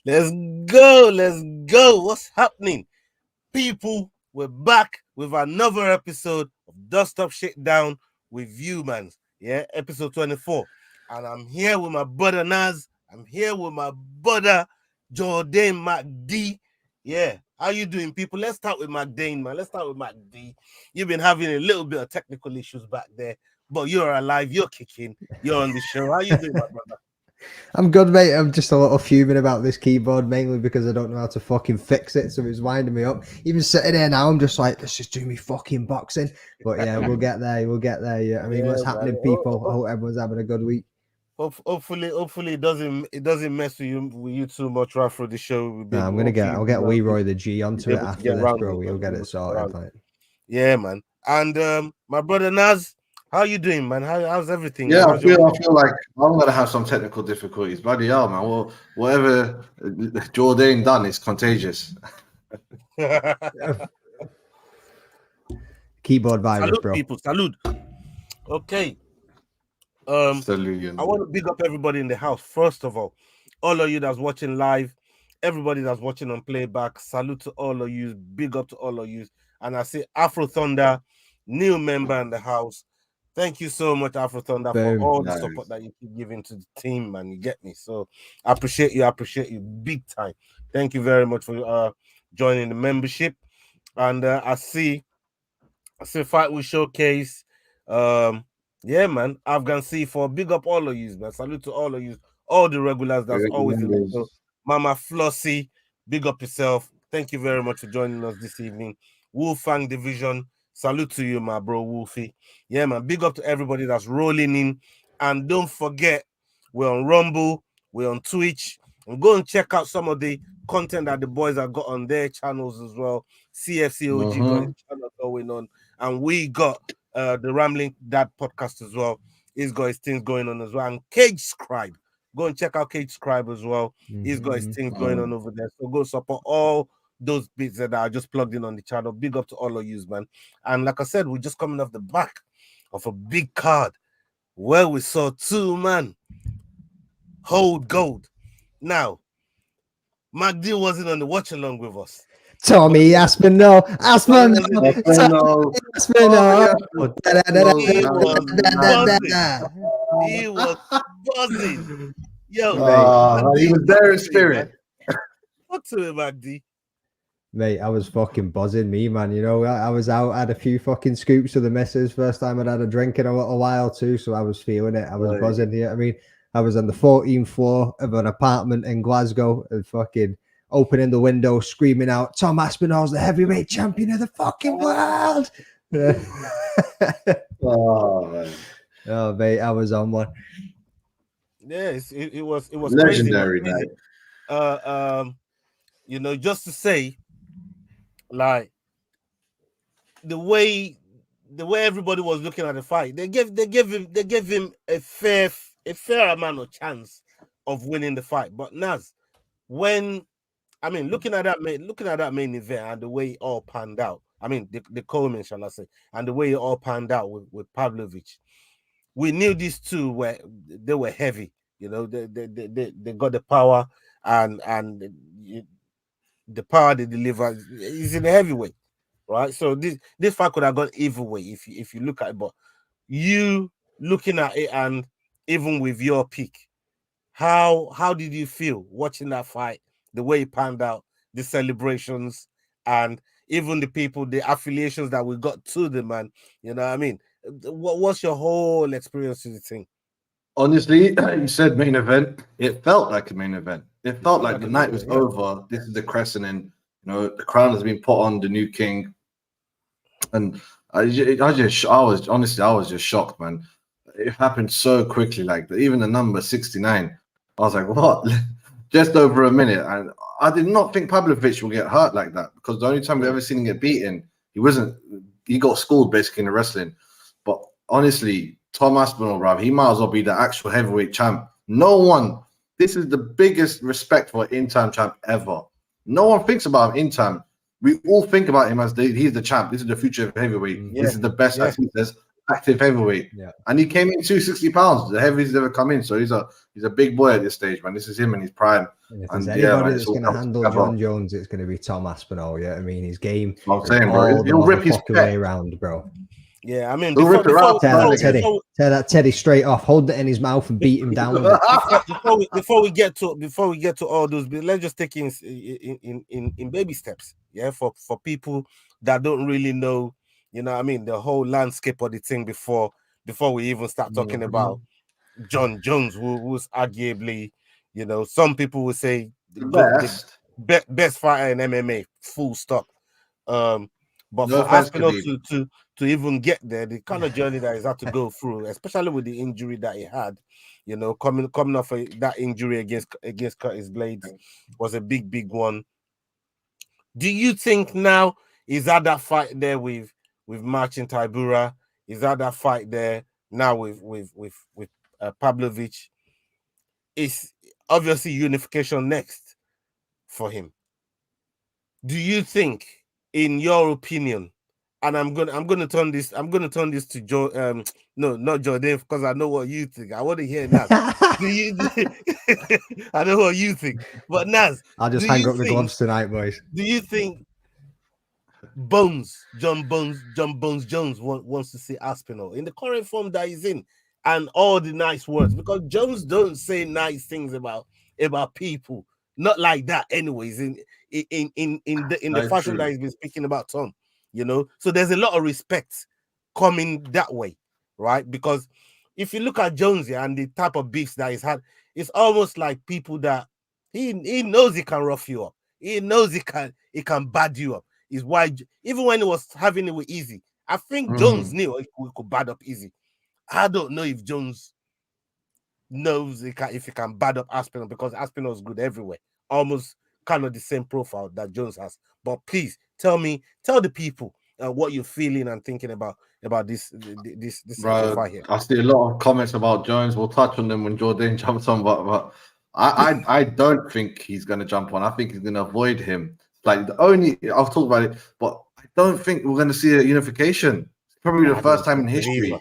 Let's go. Let's go. What's happening? People, we're back with another episode of Dust Up Shit Down with you, man. Yeah, episode 24. And I'm here with my brother Naz. I'm here with my brother Jordan McD. Yeah, how you doing, people? Let's start with McDane, man. Let's start with McD. You've been having a little bit of technical issues back there, but you're alive. You're kicking. You're on the show. How you doing, my brother? I'm good, mate. I'm just a little fuming about this keyboard, mainly because I don't know how to fucking fix it. So it's winding me up. Even sitting here now, I'm just like, let's just do me fucking boxing. But yeah, we'll get there. We'll get there. Yeah. I mean, what's happening, people? I hope everyone's having a good week. Hopefully, it doesn't mess with you too much right through the show. No, I'll get Leroy the G onto it after this, bro. We'll get it sorted, mate. Yeah, man. And my brother Naz, how you doing, man? How's everything? Yeah, man? I feel like I'm gonna have some technical difficulties. Bloody hell, man. Well, whatever Jordan done is contagious. Keyboard virus, Salute, bro. people. Salute. Okay. Salute. I want to big up everybody in the house. First of all of you that's watching live, everybody that's watching on playback, salute to all of you. Big up to all of you. And I say Afro Thunder, new member in the house. Thank you so much, Afro Thunder, for all the support that you keep giving to the team, man. You get me? So I appreciate you big time. Thank you very much for joining the membership. And I see Fight with Showcase. Yeah, man. Afghan C4. Big up all of you, man. Salute to all of you, all the regulars that's always in the show. Mama Flossie, big up yourself. Thank you very much for joining us this evening. Wolfang Division, salute to you, my bro Wolfie. Yeah, man. Big up to everybody that's rolling in. And don't forget, we're on Rumble, we're on Twitch. And go and check out some of the content that the boys have got on their channels as well. CFCOG got a channel going on. And we got the Rambling Dad podcast as well. He's got his things going on as well. And Cage Scribe. Go and check out Cage Scribe as well. He's got his things going on over there. So go support all those bits that are just plugged in on the channel. Big up to all of you, man. And like I said, we're just coming off the back of a big card where we saw two man hold gold. Now, McD wasn't on the watch along with us. Tommy Aspinall. He was buzzing. Yo, he was there in spirit. What's to it, McD? Mate, I was fucking buzzing, me, man. You know, I was out, had a few fucking scoops of the missus. First time I'd had a drink in a little while too, so I was feeling it. I was buzzing here. I mean, I was on the 14th floor of an apartment in Glasgow and fucking opening the window, screaming out, Tom Aspinall's the heavyweight champion of the fucking world. Oh, mate, I was on one. Yes, it was legendary crazy. You know, just to say, like the way everybody was looking at the fight, they gave him a fair amount of chance of winning the fight. But Naz, looking at that main event and the way it all panned out, I mean the co-main, shall I say, and the way it all panned out with Pavlovich, we knew these two were heavy. You know, they got the power and the power they deliver is in the heavyweight, right? So this fight could have gone either way if you look at it. But you looking at it, and even with your pick, how did you feel watching that fight? The way it panned out, the celebrations, and even the people, the affiliations that we got to the man. You know what I mean? What's your whole experience with the thing? Honestly, you said main event. It felt like a main event. It felt like the night was over. This is the crescent, and the crown has been put on the new king. And I was just shocked, man. It happened so quickly. Like even the number 69, I was like, what? Just over a minute, and I did not think Pavlovich will get hurt like that, because the only time we've ever seen him get beaten, he got schooled basically in the wrestling. But honestly, Tom Aspinall, bruv, he might as well be the actual heavyweight champ. This is the biggest respect for an in-time champ ever. No one thinks about him in-time. We all think about him as he's the champ. This is the future of heavyweight. This is the best. There's active heavyweight. Yeah. And he came in 260 pounds, the heaviest he's ever come in. So he's a big boy at this stage, man. This is him in his prime. And if there's anybody that's going to handle John Jones, it's going to be Tom Aspinall. Yeah, I mean, his game. I'm saying, bro, he'll rip his way around, bro. Yeah, I mean, tear that Teddy straight off, hold it in his mouth, and beat him down. before we get to all those, let's just take in baby steps. Yeah, for people that don't really know, you know, I mean, the whole landscape of the thing before we even start talking about John Jones, who's arguably, you know, some people will say the best fighter in MMA, full stop. But for Aspinall to even get there, the kind of journey that he's had to go through, especially with the injury that he had, you know, coming off that injury against Curtis Blades was a big one. Do you think now is that fight there with Marcin Tybura? Is that fight there now with Pavlovich? Is obviously unification next for him. Do you think, in your opinion, and I'm gonna turn this to Joe, no, not Jordan, because I know what you think. I want to hear Naz. I know what you think, but Naz, I'll just hang up the gloves tonight, boys. Do you think John Bones Jones wants to see Aspinall in the current form that he's in, and all the nice words? Because Jones don't say nice things about people, not like that, anyways. In the fashion that he's been speaking about Tom, you know. So there's a lot of respect coming that way, right? Because if you look at Jones here and the type of beefs that he's had, it's almost like people that he knows he can rough you up. He knows he can bad you up. Is why even when he was having it with Easy, I think Jones knew he could bad up Easy. I don't know if Jones knows if he can bad up Aspinall, because Aspinall is good everywhere, almost kind of the same profile that Jones has. But please tell the people what you're feeling and thinking about this fight here. I see a lot of comments about Jones. We'll touch on them when Jordan jumps on, but I don't think he's going to jump on. I think he's going to avoid him. Like I'll talk about it, but I don't think we're going to see a unification. It's probably the first time in history.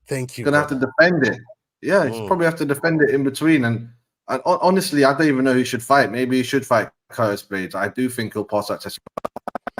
Thank you. He's going to have to defend it. Yeah, he's probably have to defend it in between. And honestly, I don't even know who should fight. Maybe he should fight Curtis Blades. I do think he'll pass that test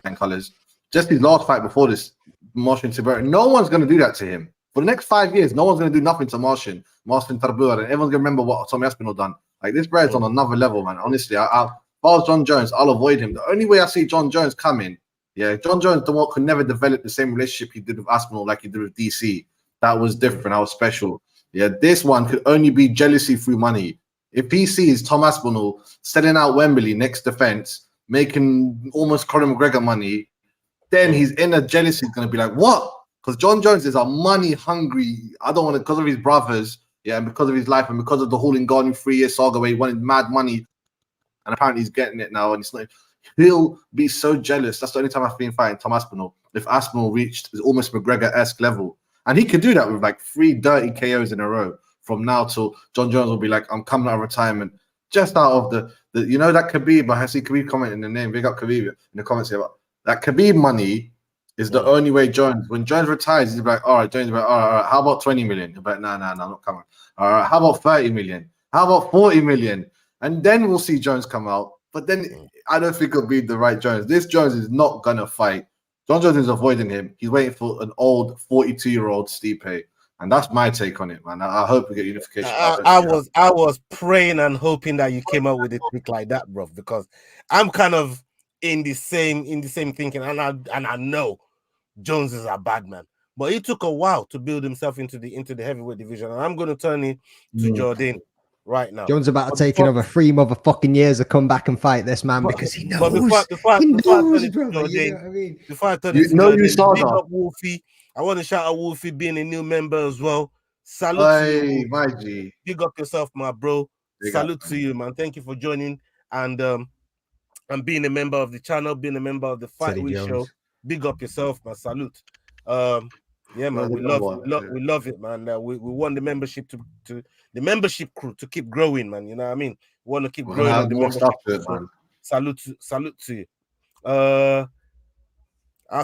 and colors. Just his last fight before this, Marcin Tybura. No one's going to do that to him. For the next 5 years, no one's going to do nothing to Marcin Tybura. And everyone's going to remember what Tommy Aspinall done. Like, this brother's on another level, man. Honestly, if I was John Jones, I'll avoid him. The only way I see John Jones coming, John Jones could never develop the same relationship he did with Aspinall like he did with DC. That was different. That was special. Yeah, this one could only be jealousy through money. If he sees Tom Aspinall selling out Wembley next defense, making almost Conor McGregor money, then his inner jealousy is going to be like, what? Because John Jones is a money hungry. I don't want to, because of his brothers, and because of his life, and because of the whole Ngannou 3-year saga where he wanted mad money, and apparently he's getting it now, and it's not. He'll be so jealous. That's the only time I've been fighting Tom Aspinall. If Aspinall reached almost McGregor-esque level, and he could do that with like 3 dirty KOs in a row. From now till John Jones will be like, I'm coming out of retirement, just out of the you know, that Khabib. I see Khabib comment in the name. Big up Khabib in the comments here. But that Khabib money is the only way when Jones retires, he's like, all right, Jones, like, all right, how about 20 million? He'll be like, no, I'm not coming. All right, how about 30 million? How about 40 million? And then we'll see Jones come out. But then I don't think it'll be the right Jones. This Jones is not gonna fight. John Jones is avoiding him. He's waiting for an old 42-year-old Stipe. And that's my take on it, man. I hope we get unification. I was praying and hoping that you came up with a trick like that, bro, because I'm kind of in the same thinking, and I know Jones is a bad man, but it took a while to build himself into the heavyweight division. And I'm going to turn it to Jordan right now. Jones about to take another 3 motherfucking years to come back and fight this man, because he knows. But before I turn it to Jordan, before I turn it to Jordan, big up Wolfie. I want to shout out Wolfie being a new member as well. Salute to you. My G. Big up yourself, my bro. Salute to you, man. Thank you for joining and being a member of the channel, being a member of the Fight Week show. Big up yourself, man. Salute. Yeah, man. We love it, man. We want the membership to the membership crew to keep growing, man. You know what I mean? We want to keep growing on the membership. Man. Salute to you. I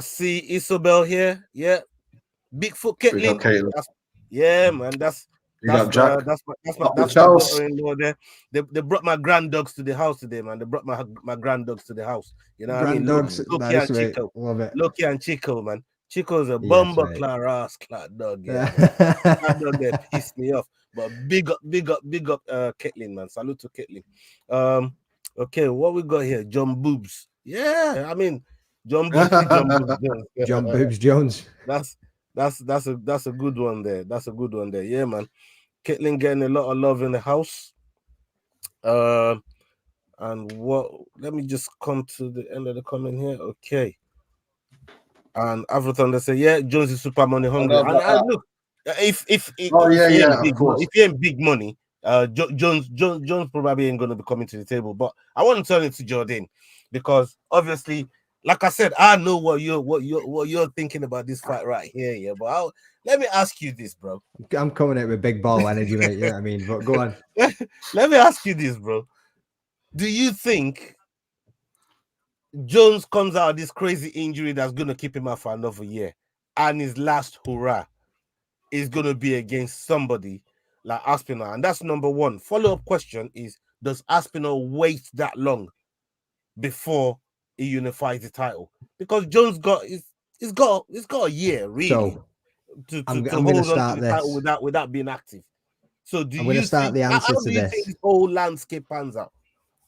see Isabel here. Yeah. Bigfoot We got Caitlin. Caitlin. Yeah, man. That's Jack. that's my Uncle Charles. daughter-in-law there. They brought my granddogs to the house today, man. They brought my granddogs to the house. You know what I mean? Granddogs, Loki nice, and mate. Chico. Love it. Loki and Chico, man. Chico's a Yes, bumper mate. class dog. Yeah, man. That dog there pissed me off. But big up, Caitlin, man. Salute to Caitlin. Okay, what we got here? John Boobs. Yeah, I mean, John Boobs. John Boobs Jones. That's a good one there. That's a good one there. Yeah, man. Caitlin getting a lot of love in the house. And what? Let me just come to the end of the comment here. Okay. And Afro they say, yeah, Jones is super money hungry. And look, if he ain't big money, Jones probably ain't gonna be coming to the table. But I want to turn it to Jordan because obviously, like I said, I know what you're thinking about this fight right here. Yeah, but let me ask you this, bro. I'm coming out with big ball energy, mate. You know what I mean? But go on. Let me ask you this, bro. Do you think Jones comes out of this crazy injury that's going to keep him out for another year, and his last hurrah is going to be against somebody like Aspinall? And that's number one. Follow-up question is, does Aspinall wait that long before he unifies the title? Because Jones he's got a year really to hold on to the title without being active. So I'm going to start the answer to this. Think this whole landscape pans out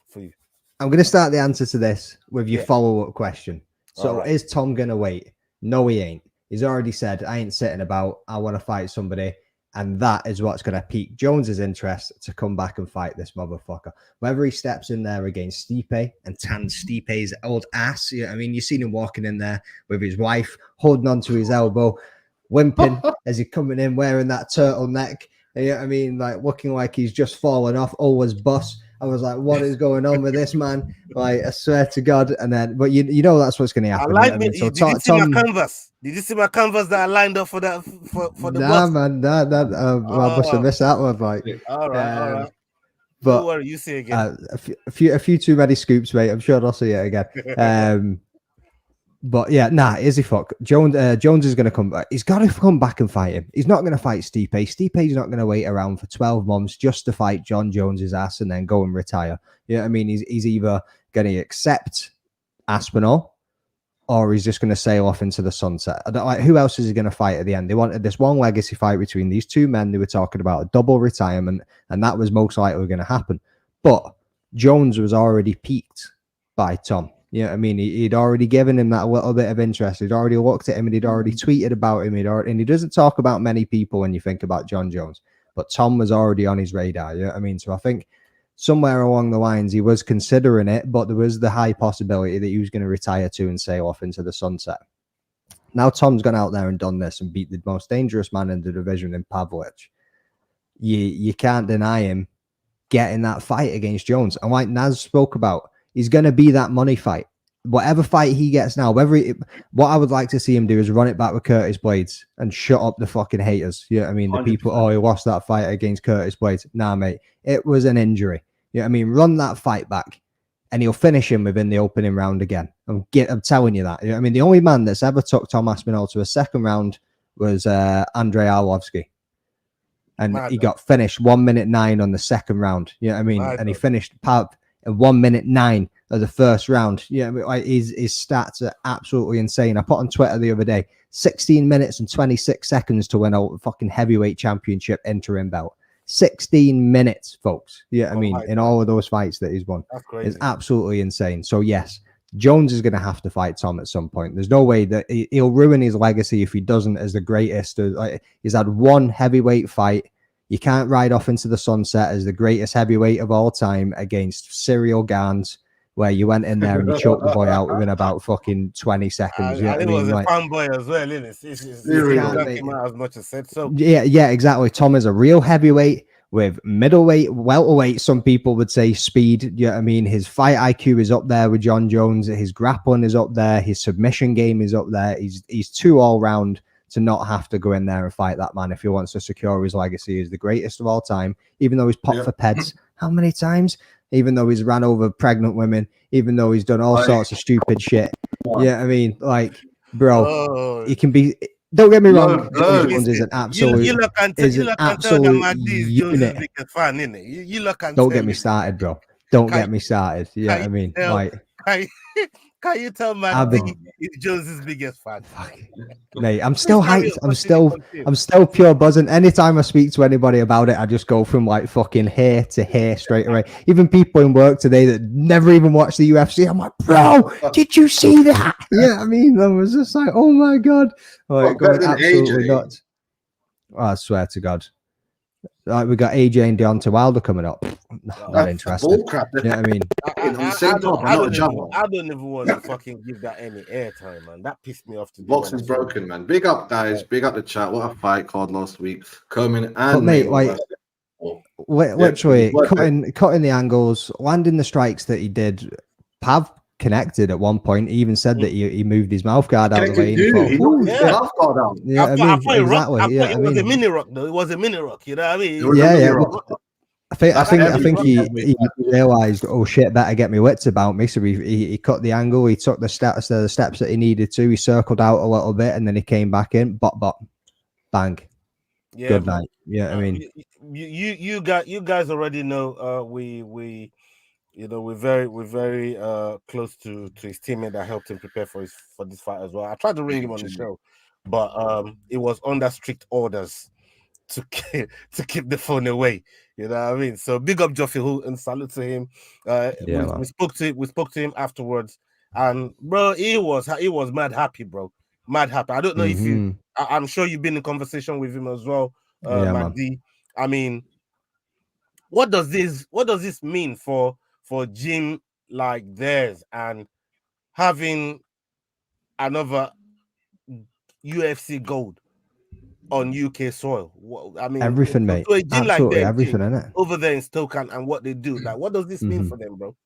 for you? I'm going to start the answer to this with your follow-up question. So is Tom going to wait? No, he ain't. He's already said, I ain't sitting about. I want to fight somebody. And that is what's going to pique Jones's interest to come back and fight this motherfucker. Whether he steps in there against Stipe and tans Stipe's old ass. I mean, you've seen him walking in there with his wife, holding onto his elbow, wimping as he's coming in wearing that turtleneck. You know what I mean? Like looking like he's just fallen off, always bust. I was like, what is going on with this man? Like, I swear to God. And then, but you know that's what's going to happen. Did you see my canvas? Did you see my canvas that I lined up for that for the bus? Man, I must have missed that one. Like, all right. But don't worry, you see it again. A few too many scoops, mate. I'm sure I'll see it again. But yeah, easy fuck. Jones is going to come back. He's got to come back and fight him. He's not going to fight Stipe. Stipe's not going to wait around for 12 months just to fight John Jones's ass and then go and retire. You know what I mean? He's either going to accept Aspinall or he's just going to sail off into the sunset. I don't like who else is he going to fight at the end. They wanted this one legacy fight between these two men. They were talking about a double retirement, and that was most likely going to happen. But Jones was already peaked by Tom. You know what I mean? He'd already given him that little bit of interest. He'd already looked at him and he'd already tweeted about him. And he doesn't talk about many people when you think about John Jones. But Tom was already on his radar. You know what I mean? So I think somewhere along the lines, he was considering it, but there was the high possibility that he was going to retire too and sail off into the sunset. Now Tom's gone out there and done this and beat the most dangerous man in the division in Pavlich. You can't deny him getting that fight against Jones. And like Naz spoke about, he's going to be that money fight. Whatever fight he gets now, what I would like to see him do is run it back with Curtis Blades and shut up the fucking haters. You know what I mean? 100%. The people, he lost that fight against Curtis Blades. Nah, mate, it was an injury. You know what I mean? Run that fight back and he'll finish him within the opening round again. I'm telling you that. You know what I mean? The only man that's ever took Tom Aspinall to a second round was Andrei Arlovsky. And he got finished 1 minute 9 on the second round. You know what I mean? And he finished Pav at 1 minute 9 of the first round. Yeah, like his stats are absolutely insane. I put on Twitter the other day, 16 minutes and 26 seconds to win a fucking heavyweight championship interim belt. 16 minutes, folks. Yeah, I mean, in all of those fights that he's won. That's crazy. It's absolutely insane. So yes, Jones is going to have to fight Tom at some point. There's no way that he'll ruin his legacy if he doesn't as the greatest. Like, he's had one heavyweight fight. You can't ride off into the sunset as the greatest heavyweight of all time against Cyril Gans, where you went in there and you choked the boy out within about fucking 20 seconds. I think it was a fanboy as well, isn't it? As much as said so. Yeah, exactly. Tom is a real heavyweight with middleweight, welterweight. Some people would say speed. You know what I mean? His fight IQ is up there with John Jones. His grappling is up there. His submission game is up there. He's too all round to not have to go in there and fight that man if he wants to secure his legacy as the greatest of all time, even though he's popped for peds. How many times? Even though he's ran over pregnant women, even though he's done all sorts of stupid shit. Yeah, I mean, like, bro, he can be Don't get me No, wrong. no. James Jones is an absolute, You look and tell absolute that Magdi is Jones' unit. biggest fan, innit? You look and Don't tell get me started, bro. Don't get me started. Yeah, I mean, like, can you tell I've been- Magdi is Jones' biggest fan? fuck, mate, I'm still hyped. I'm still continue. pure buzzing. Anytime I speak to anybody about it, I just go from like fucking hair to hair straight away. Even people in work today that never even watched the UFC, I'm like, bro, did you see that? Yeah, I mean, I was just like, oh my god, like going absolutely nuts. Oh, I swear to God. Like we got AJ and Deontay Wilder coming up. Not interested. Bull crap. Yeah, I mean, I don't even want to fucking give that any airtime, man. That pissed me off today. Boxing's broken, man. Big up, guys. Big up the chat. What a fight called last week. Coleman and mate, like, literally cutting the angles, landing the strikes that he did. Pav connected at one point. He even said that he moved his mouth guard out of the way. He knocked his mouth guard out. Yeah, I mean, exactly. It was a mini rock, though. It was a mini rock. You know what I mean? Yeah. I think he realized, oh shit, better get me wits about me. So he cut the angle. He took the steps that he needed to. He circled out a little bit, and then he came back in. Bop, bang. Yeah, good night. Yeah, I mean, you guys already know. We you know, we're very close to his teammate that helped him prepare for this fight as well. I tried to ring him on the show, but it was under strict orders to keep the phone away. You know what I mean? So big up Joffy and salute to him. We spoke to him afterwards, and bro, he was mad happy, bro. Mad happy. I don't know if you. I'm sure you've been in conversation with him as well, Magdi. I mean, what does this mean for gym like theirs and having another UFC gold on UK soil? I mean, everything, mate. To a gym absolutely like everything, innit? Over there in Stoke and what they do. Like, what does this mean for them, bro?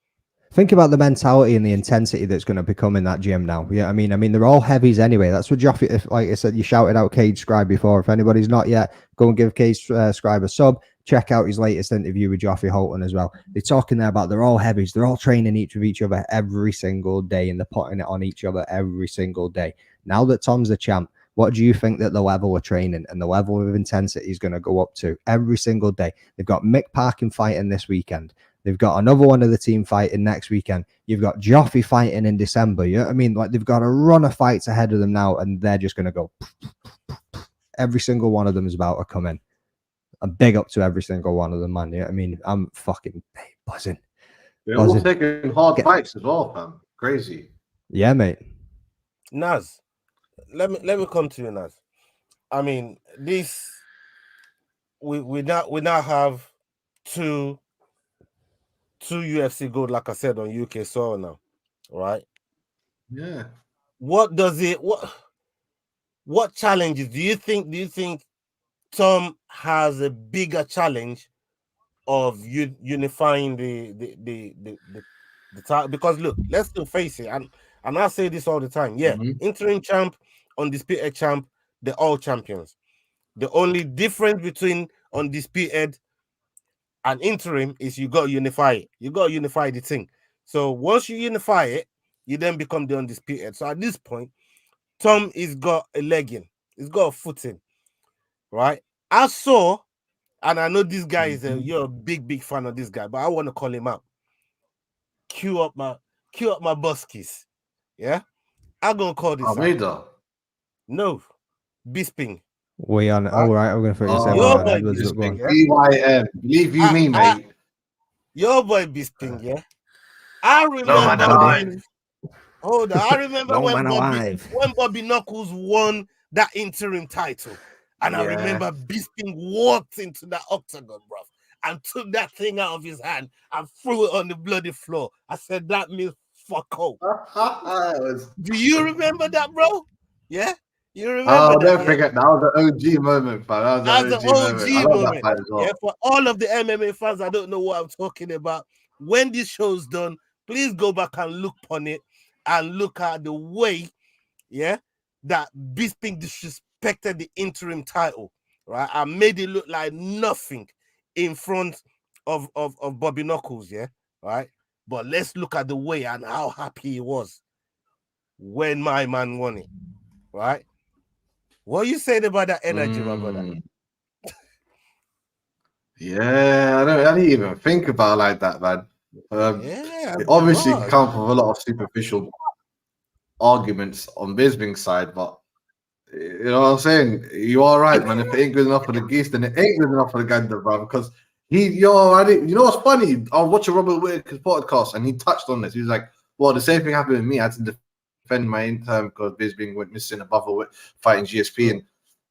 Think about the mentality and the intensity that's going to become in that gym now. Yeah, I mean, they're all heavies anyway. That's what Joffy, like I said, you shouted out Cage Scribe before. If anybody's not yet, go and give Cage Scribe a sub. Check out his latest interview with Joffrey Holton as well. They're talking there about they're all heavies. They're all training with each other every single day, and they're putting it on each other every single day. Now that Tom's the champ, what do you think that the level of training and the level of intensity is going to go up to every single day? They've got Mick Parkin fighting this weekend. They've got another one of the team fighting next weekend. You've got Joffrey fighting in December. You know what I mean? Like, they've got a run of fights ahead of them now, and they're just going to go. Every single one of them is about to come in. A big up to every single one of them, man. Yeah, I mean, I'm fucking buzzing. They're all taking hard fights as well, fam. Crazy. Yeah, mate. Naz, let me come to you, Naz. I mean, this we now have two UFC gold, like I said, on UK soil now, right? Yeah. What challenges do you think Tom has a bigger challenge of unifying the title? Because look, let's still face it, and I say this all the time. Yeah, interim champ, undisputed champ, they're all champions. The only difference between undisputed and interim is you got to unify it. You got to unify the thing. So once you unify it, you then become the undisputed. So at this point, Tom has got a leg in. He's got a foot in. Right? I saw, and I know this guy is you're a big fan of this guy, but I want to call him out. Cue up my buskies. Yeah? I'm gonna call this Almeida. No. Bisping. We on all right, I'm gonna figure Bisping, BYM. Believe you me, mate. Your boy Bisping, yeah. I remember hold on. I remember when Bobby Knuckles won that interim title. And I remember Bisping walked into that octagon, bro, and took that thing out of his hand and threw it on the bloody floor. I said, that means fuck out. Do you remember that, bro? Yeah? You remember that? Don't forget, that was the OG moment, fam. That was the OG moment. Yeah, for all of the MMA fans, I don't know what I'm talking about. When this show's done, please go back and look on it and look at the way, that Bisping disrespected the interim title, right? I made it look like nothing in front of Bobby Knuckles, right? But let's look at the way and how happy he was when my man won it, right? What are you saying about that energy, my brother? Yeah, I didn't even think about it like that, man. Yeah, It obviously bro. come with a lot of superficial arguments on Bisping's side, but you know what I'm saying? You are right, man. If it ain't good enough for the geese, then it ain't good enough for the gander, bro. Because you know what's funny? I was watching Robert Whittaker's podcast and he touched on this. He was like, well, the same thing happened with me. I had to defend my intern because Bisping went missing above fighting GSP. And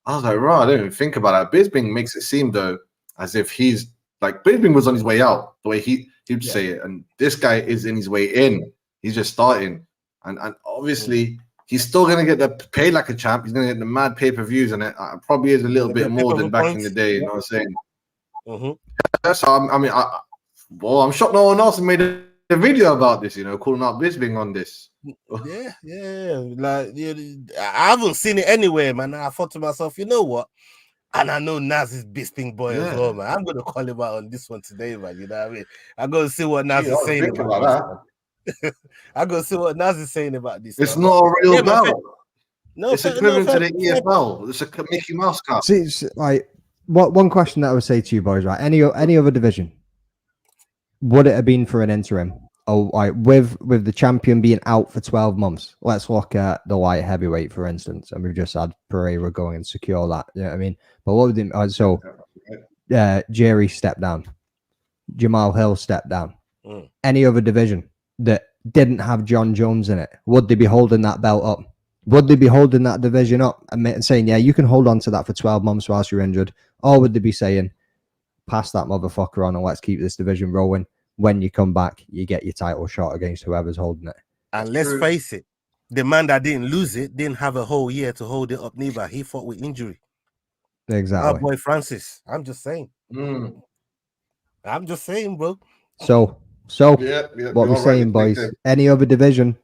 I was like, right, I didn't even think about that. Bisping makes it seem, though, as if he's like, Bisping was on his way out, the way he'd say it. And this guy is in his way in. He's just starting. And obviously, he's still going to get the paid like a champ. He's going to get the mad pay-per-views, and it probably is a little bit more than back in the day. You know what I'm saying? So, I'm shocked no one else made a video about this, you know, calling out Bisping on this. Yeah. Like, I haven't seen it anywhere, man. I thought to myself, you know what? And I know Naz is Bisping boy as well, man. I'm going to call him out on this one today, man. You know what I mean? I'm going to see what Naz is saying about that. I'm going to see what Naz is saying about this. It's not a real belt. No, it's equivalent to the EFL. It's a Mickey Mouse Cup. See, like, one question that I would say to you boys, right? Any other division, would it have been for an interim? Oh, like with the champion being out for 12 months. Let's look at the light heavyweight, for instance, and we've just had Pereira go and secure that. You know what I mean? But what would Jerry stepped down, Jamal Hill stepped down. Any other division that didn't have John Jones in it, would they be holding that belt up? Would they be holding that division up and saying, yeah, you can hold on to that for 12 months whilst you're injured? Or would they be saying, pass that motherfucker on and let's keep this division rolling? When you come back, you get your title shot against whoever's holding it. And let's face it, the man that didn't lose it didn't have a whole year to hold it up neither. He fought with injury. Exactly. Our boy Francis. I'm just saying. I'm just saying, bro. So what we're saying, boys, any other division,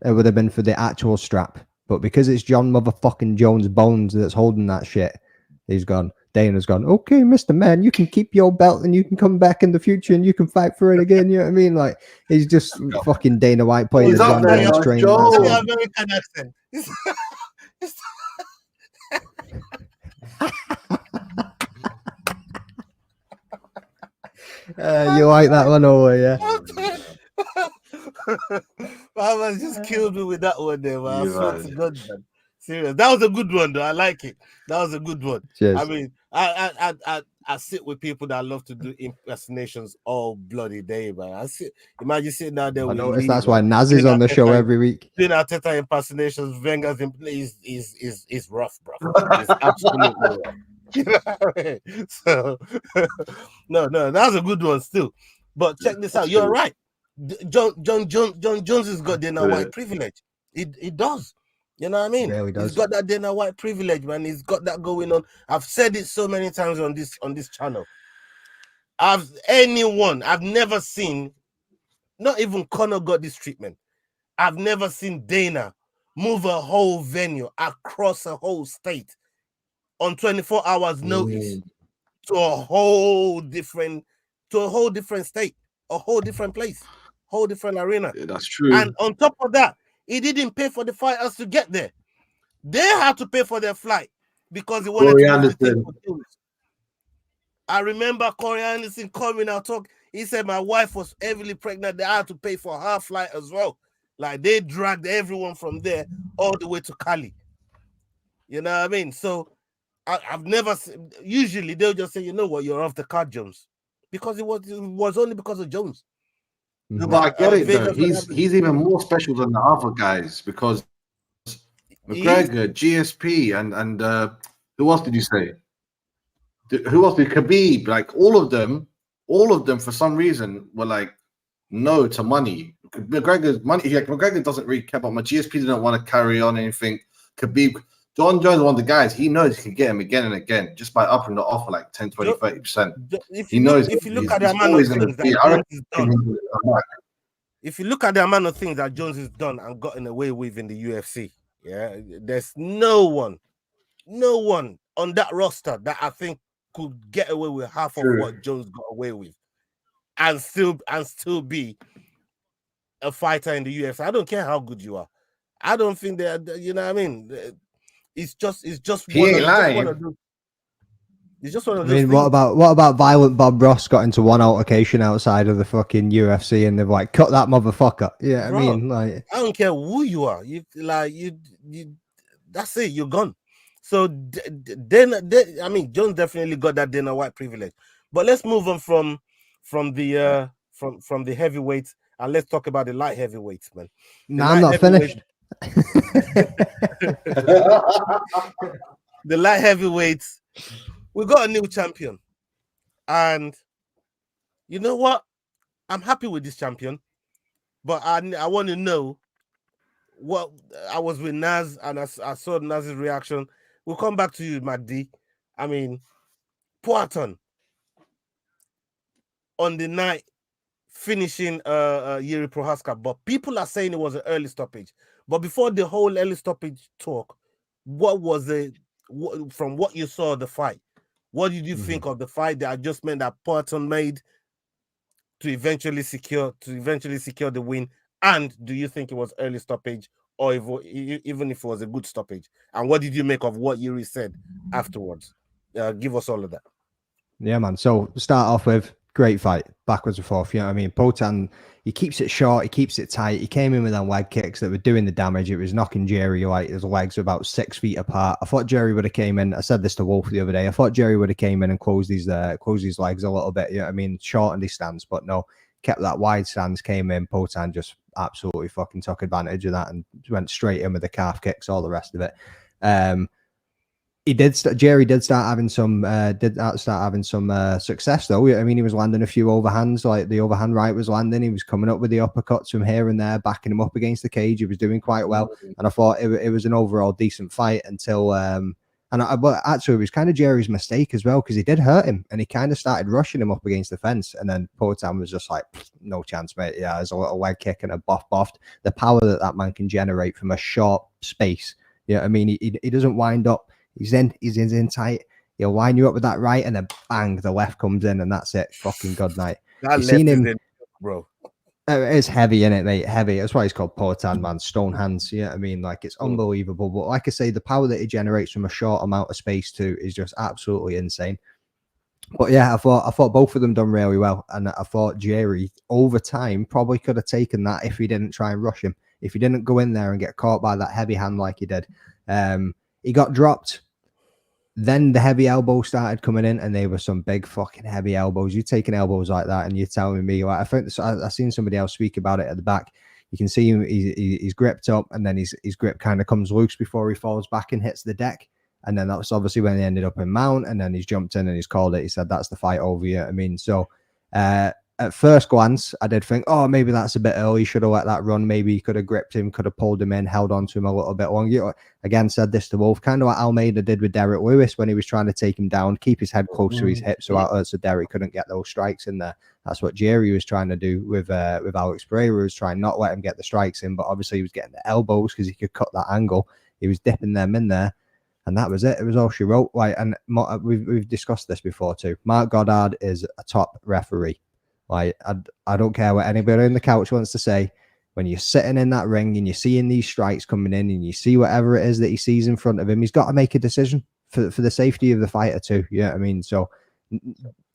it would have been for the actual strap. But because it's John motherfucking Jones Bones that's holding that shit, he's gone. Dana's gone, okay, Mr. Man, you can keep your belt and you can come back in the future and you can fight for it again. You know what I mean? Like, he's just fucking Dana White playing the John Jones train. American accent. You like that one over, yeah? Man just killed me with that one there, man. I swear to God, man. Serious. That was a good one, though. I like it. That was a good one. Cheers. I mean, I sit with people that love to do impersonations all bloody day, man. Imagine sitting down there. I noticed that's why Naz is on the show every week. Doing Arteta impersonations, Wenger's is rough, bro. It's absolutely rough. You know what I mean? So no, that's a good one still. But check this out. You're right. John Jones has got Dana White privilege. He does. You know what I mean? Really does. He's got that Dana White privilege, man. He's got that going on. I've said it so many times on this channel. I've never seen, not even Conor got this treatment. I've never seen Dana move a whole venue across a whole state on 24 hours notice to a whole different state, a whole different place, whole different arena. Yeah, that's true. And on top of that, he didn't pay for the fighters to get there. They had to pay for their flight because he wanted to move. I remember Corey Anderson coming out talk. He said my wife was heavily pregnant. They had to pay for her flight as well. Like they dragged everyone from there all the way to Cali. You know what I mean? So I've never seen, usually they'll just say, you know what, you're off the card, Jones. Because it was only because of Jones. No, but I get it though. He's even more special than the other guys because McGregor, GSP, and who else did you say? Who else did Khabib? Like all of them for some reason were like no to money. McGregor's money. McGregor doesn't really care about my GSP. Didn't want to carry on anything. Khabib. John Jones is one of the guys. He knows he can get him again and again just by upping the offer like 10, 20, 30%. He knows if you look at the amount of things that Jones has done, if you look at the amount of things that Jones has done and gotten away with in the UFC, yeah, there's no one on that roster that I think could get away with half of what Jones got away with, and still be a fighter in the UFC. I don't care how good you are. I don't think that, you know what I mean. It's just He ain't lying. It's just one of I those mean, things. what about Violent Bob Ross got into one altercation outside of the fucking UFC and they've like cut that motherfucker? Yeah, Bro, I mean, like, I don't care who you are. You that's it. You're gone. So then, I mean, Jones definitely got that Dana White privilege. But let's move on from the heavyweights and let's talk about the light heavyweights, man. I'm not finished. The light heavyweights, we got a new champion, and you know what? I'm happy with this champion, but I want to know what I was with Naz, and I saw Naz's reaction. We'll come back to you, Matt D. I mean, Poatan on the night finishing Yuri Prohaska, but people are saying it was an early stoppage. But before the whole early stoppage talk, what was from what you saw of the fight? What did you think of the fight, the adjustment that Poatan made to eventually secure the win? And do you think it was early stoppage, or even if it was a good stoppage? And what did you make of what Yuri said afterwards? Give us all of that. Yeah, man. So start off with great fight, backwards and forth. You know what I mean? Poatan, he keeps it short, he keeps it tight. He came in with them leg kicks that were doing the damage. It was knocking Jerry like his legs were about 6 feet apart. I thought Jerry would have came in. I said this to Wolf the other day. I thought Jerry would have came in and closed his legs a little bit. You know what I mean? Shortened his stance, but no, kept that wide stance, came in. Poatan just absolutely fucking took advantage of that and went straight in with the calf kicks, all the rest of it. Jerry did start having some success though. I mean, he was landing a few overhands, like the overhand right was landing. He was coming up with the uppercuts from here and there, backing him up against the cage. He was doing quite well, and I thought it was an overall decent fight until but actually it was kind of Jerry's mistake as well, because he did hurt him and he kind of started rushing him up against the fence, and then Poatan was just like, no chance, mate. Yeah, there's a little leg kick and a boffed. The power that man can generate from a short space. Yeah, I mean, he doesn't wind up. He's in tight. He'll line you up with that right, and then bang, the left comes in, and that's it. Fucking good night. That left is in, bro. It's heavy, in it, mate. Heavy. That's why he's called Poatan, man. Stone hands. Yeah, I mean, like, it's unbelievable. But like I say, the power that he generates from a short amount of space too is just absolutely insane. But yeah, I thought both of them done really well, and I thought Jerry over time probably could have taken that if he didn't try and rush him. If he didn't go in there and get caught by that heavy hand like he did. He got dropped. Then the heavy elbows started coming in, and they were some big fucking heavy elbows. You're taking elbows like that, and you're telling me, like, I seen somebody else speak about it at the back. You can see him; he's gripped up, and then his grip kind of comes loose before he falls back and hits the deck. And then that's obviously when he ended up in mount, and then he's jumped in and he's called it. He said that's the fight over. Yeah, I mean, so at first glance, I did think, oh, maybe that's a bit early. Should have let that run. Maybe he could have gripped him, could have pulled him in, held on to him a little bit longer. Again, said this to Wolf, kind of like Almeida did with Derek Lewis when he was trying to take him down, keep his head close to his hip so Derek couldn't get those strikes in there. That's what Jerry was trying to do with Alex Pereira, was trying not let him get the strikes in, but obviously he was getting the elbows because he could cut that angle. He was dipping them in there. And that was it. It was all she wrote. Like, and we've discussed this before too. Marc Goddard is a top referee. Like, I don't care what anybody on the couch wants to say. When you're sitting in that ring and you're seeing these strikes coming in and you see whatever it is that he sees in front of him, he's got to make a decision for the safety of the fighter too. Yeah, I mean, so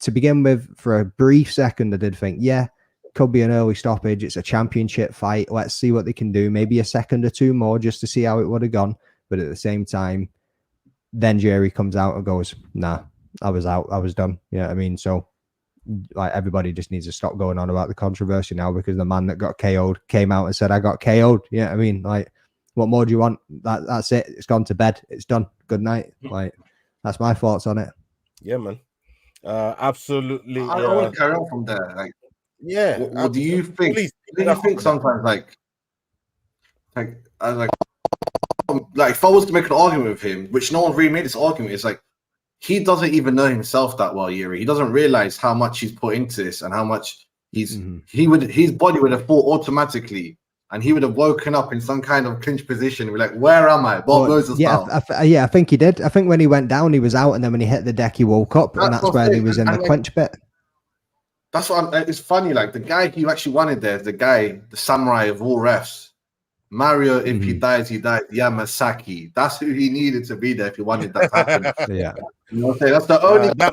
to begin with, for a brief second, I did think, yeah, could be an early stoppage. It's a championship fight. Let's see what they can do. Maybe a second or two more just to see how it would have gone. But at the same time, then Jerry comes out and goes, nah, I was out. I was done. Yeah, I mean, so like, everybody just needs to stop going on about the controversy now, because the man that got KO'd came out and said, I got KO'd. Yeah, I mean, like, what more do you want? That's it. It's gone to bed. It's done. Good night. Like, that's my thoughts on it. Yeah, man. Absolutely. I want to carry on from there. Like, yeah. What do you think? Do you think sometimes, like if I was to make an argument with him, which no one really made this argument, it's like, he doesn't even know himself that well, Yuri. He doesn't realize how much he's put into this and how much his body would have fought automatically, and he would have woken up in some kind of clinch position. We're like, where am I? Bob Moses style. I think he did. I think when he went down, he was out, and then when he hit the deck, he woke up, and that's where he was in the clinch bit. That's what it's funny. Like, the guy who actually wanted there, the samurai of all refs, Mario, if he dies, he dies. Yamasaki. That's who he needed to be there if he wanted that to happen. Yeah. You know what I'm saying? That's the only. That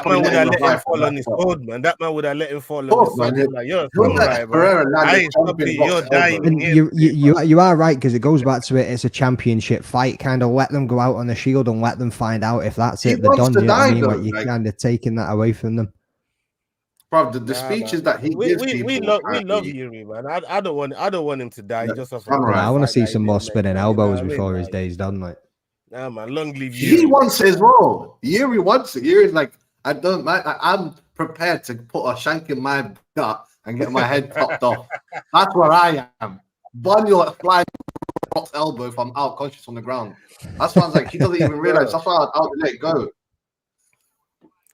man would have let him fall on his sword, man. That man would have let him fall on his sword. Like, you're a samurai, bro. I ain't stopping you. You're dying. And you are right, because it goes back to it. It's a championship fight. Kind of let them go out on the shield and let them find out if that's it. They're done. You know what I mean? Like, you're kind of taking that away from them. Bro, the speeches that he gives people. We love Yuri, man. I don't want him to die. Just off I want to see some more spinning elbows before his day's done. Like, nah, man, long live Yuri. He wants it as well. Yuri wants it. Yuri's like, I'm prepared to put a shank in my gut and get my head chopped off. That's where I am. Bunny flying elbow if I'm out conscious on the ground. That sounds like he doesn't even realize. That's why I'll let it go.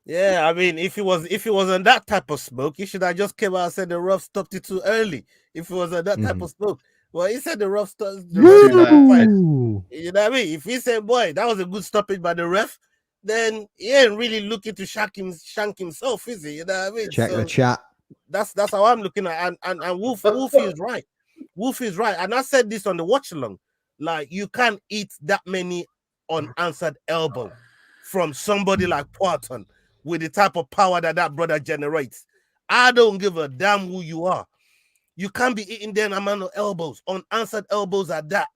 Yeah, I mean, if he was on that type of smoke, he should have just came out and said the ref stopped it too early. If he was on that type of smoke, well, he said the ref stopped. You know what I mean? If he said, "Boy, that was a good stoppage by the ref," then he ain't really looking to shank himself, is he? You know what I mean? Check the chat. That's how I'm looking at, and Wolfie is right. Wolfie is right, and I said this on the watch along. Like, you can't eat that many unanswered elbow from somebody like Poitin with the type of power that brother generates. I don't give a damn who you are. You can't be eating that amount of elbows, unanswered elbows at that.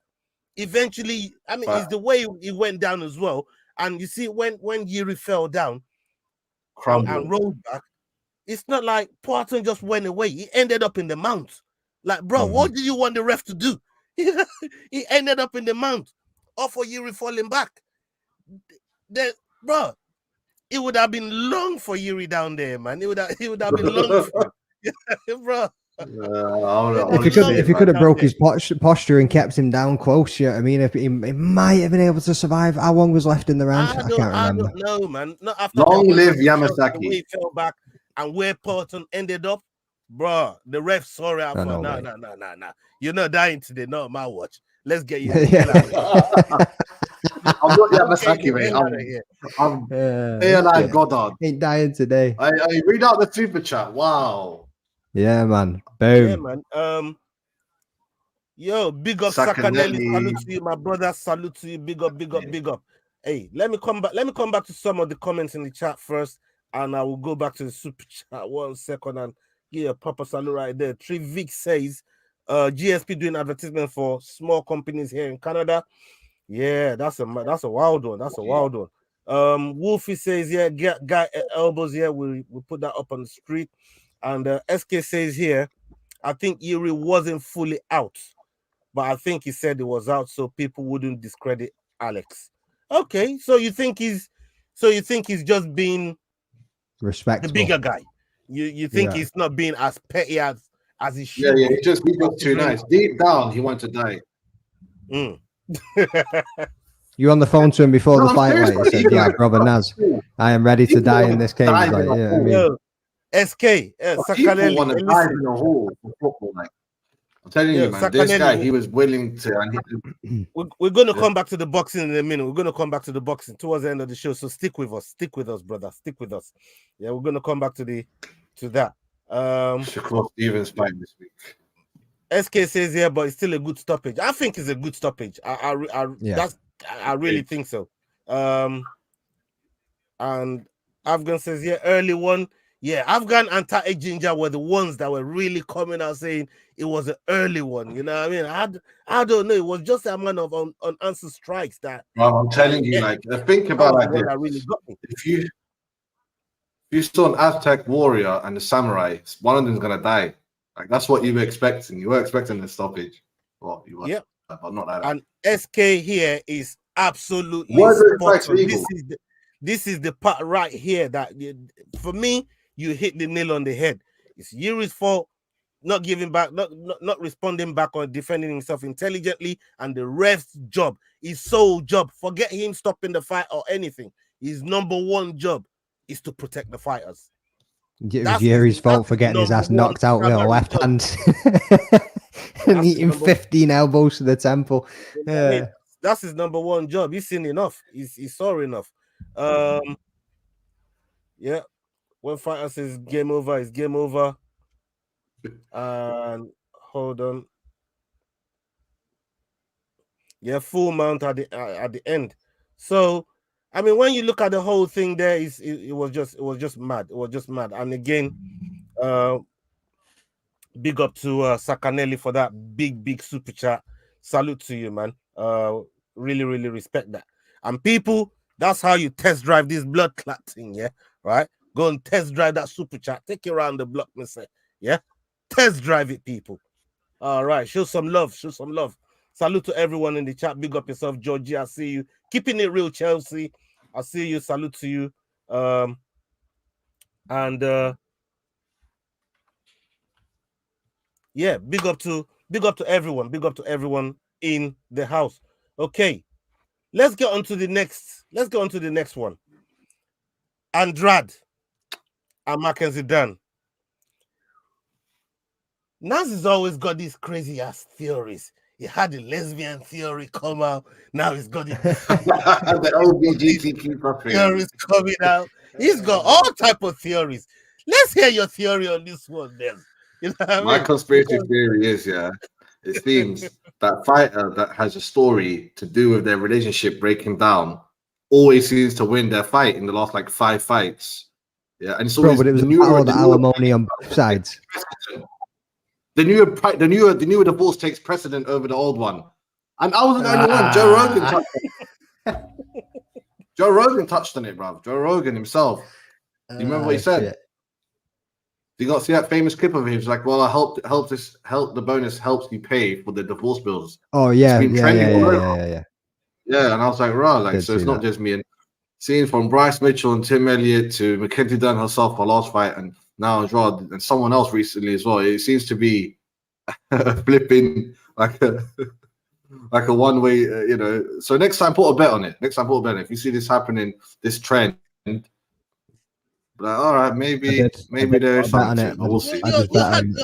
Eventually, I mean, it's the way he went down as well. And you see, when Yuri fell down and rolled back, it's not like Poitin just went away. He ended up in the mount. Like, bro, what do you want the ref to do? He ended up in the mount. Or for Yuri falling back. Then, bro, it would have been long for Yuri down there, man. It would have been long for him. Bro. If he could have broke his posture and kept him down close, you know what I mean? If he might have been able to survive. How long was left in the round? I can't remember. I don't know, man. Not after long live Yamasaki. The way he fell back and where Poitin ended up, bro. The ref sorry out for no. You're not dying today, not my watch. Let's get you. I'm not Yamasaki, mate. I'm AI Goddard. Ain't dying today. I read out the super chat. Wow. Yeah, man. Boom. Yeah, man. Yo, big up Sakanelli. Salute to you, my brother. Salute to you. Big up. Hey, let me come back to some of the comments in the chat first, and I will go back to the super chat 1 second and give a proper salute right there. Trivik says, GSP doing advertisement for small companies here in Canada. Yeah, that's a wild one. That's a wild one. Wolfie says, yeah, get guy elbows here. We'll put that up on the street. And SK says here, I think Yuri wasn't fully out, but I think he said he was out so people wouldn't discredit Alex. Okay, so you think he's just being respectful, the bigger guy. You think he's not being as petty as he should. Yeah, he's just too nice. Deep down, he wants to die. You on the phone to him before the fight, like you said, yeah, brother Naz, I am ready to die in this cage. Like, yeah, I mean, SK, Sakanelli, want to die in the hall for football, like. I'm telling you, man, Sakanelli, this guy, he was willing to. And we're going to come back to the boxing in a minute. We're going to come back to the boxing towards the end of the show. So stick with us, brother. Stick with us. Yeah, we're going to come back to that. Shakur Stevens fight this week. SK says yeah, but it's still a good stoppage. I think it's a good stoppage. I really think so. And Afghan says yeah, early one. Yeah, Afghan and Tate Ginger were the ones that were really coming out saying it was an early one. You know what I mean? I don't know. It was just a man of unanswered strikes that. Well, I'm telling you, like, think about like this. Really got me. If you saw an Aztec warrior and a samurai, one of them's gonna die. Like, that's what you were expecting. You were expecting the stoppage. Well, you were, but not like that. And SK here is absolutely spot on. This is the part right here that, for me, you hit the nail on the head. It's Yuri's fault, not giving back, not responding back or defending himself intelligently, and the ref's job, his sole job. Forget him stopping the fight or anything. His number one job is to protect the fighters. It was Yuri's fault for getting his ass knocked out with a left hand and eating 15 elbows to the temple. Yeah. I mean, that's his number one job. He's seen enough. He's saw enough. Yeah. When fighter says game over, it's game over. And hold on. Yeah, full mount at the end. So, I mean, when you look at the whole thing, there is it was just mad. It was just mad. And again, big up to Sakanelli for that big super chat. Salute to you, man. Really respect that. And people, that's how you test drive this blood clot thing, yeah, right? Go and test drive that super chat. Take it around the block, mister. Yeah, test drive it, people. All right, show some love. Show some love. Salute to everyone in the chat. Big up yourself, Georgie. I see you. Keeping it real, Chelsea. I see you. Salute to you. Yeah, big up to everyone. Big up to everyone in the house. Okay, let's get on to the next. Let's go on to the next one. Andrade and Mackenzie Dern. Nas has always got these crazy ass theories. He had the lesbian theory come out. Now he's got the LGBTQ theories coming out. He's got all type of theories. Let's hear your theory on this one, then. You know what I mean? My conspiracy theory is, it seems that fighter that has a story to do with their relationship breaking down always seems to win their fight in the last like 5 fights. Yeah, and so but it was the alimony on both sides. The newer divorce takes precedent over the old one, and I wasn't the only one. Joe Rogan touched on it. Joe Rogan touched on it, bro. Joe Rogan himself. Do you remember what he said? Shit. You got to see that famous clip of him. He's like, "Well, I help the bonus helps you pay for the divorce bills." Oh yeah, yeah. And I was like, "Right, like so it's not just me." And seeing from Bryce Mitchell and Tim Elliott to Mackenzie Dern herself, her last fight, and now Andrade and someone else recently as well. It seems to be flipping like a one-way, So next time, put a bet on it. If you see this happening, this trend. Like, all right, maybe there's something. We'll see. You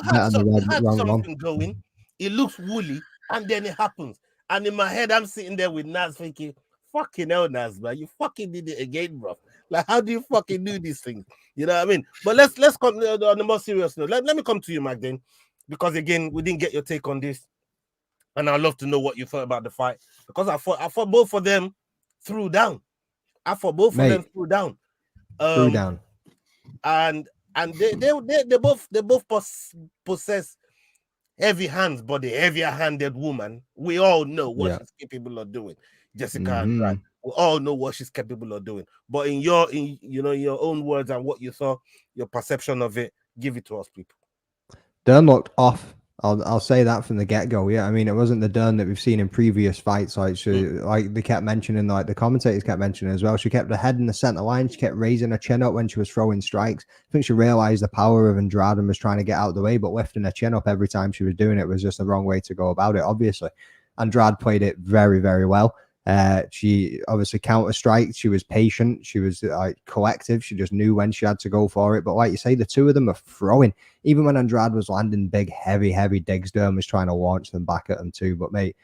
had something going. It looks woolly, and then it happens. And in my head, I'm sitting there with Nas thinking, "Fucking hell, Nas, man, you fucking did it again, bro. Like, how do you fucking do these things? You know what I mean?" But let's come on the more serious note. Let me come to you, Magdane, because again, we didn't get your take on this, and I'd love to know what you thought about the fight, because I thought both of them threw down. Threw down. And they both possess heavy hands, but the heavier-handed woman, we all know what she's capable of doing. Jessica Andrade, we all know what she's capable of doing. But in your own words and what you saw, your perception of it, give it to us, people. Dern looked off. I'll say that from the get-go. Yeah, I mean, it wasn't the Dern that we've seen in previous fights. Like they kept mentioning, like the commentators kept mentioning as well. She kept her head in the center line. She kept raising her chin up when she was throwing strikes. I think she realized the power of Andrade and was trying to get out of the way, but lifting her chin up every time she was doing it was just the wrong way to go about it. Obviously, Andrade played it very, very well. She obviously counter strike. She was patient. She was like collective. She just knew when she had to go for it. But like you say, the two of them are throwing. Even when Andrade was landing big, heavy digs, Dern was trying to launch them back at them too. But mate,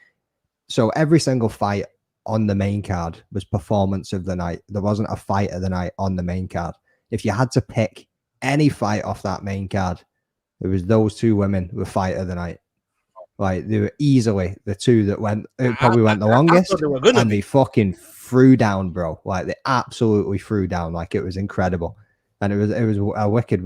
so every single fight on the main card was performance of the night. There wasn't a fight of the night on the main card. If you had to pick any fight off that main card, it was those two women were fight of the night. Like, they were easily the two that went the longest, and they fucking threw down, bro. Like, they absolutely threw down. Like, it was incredible, and it was a wicked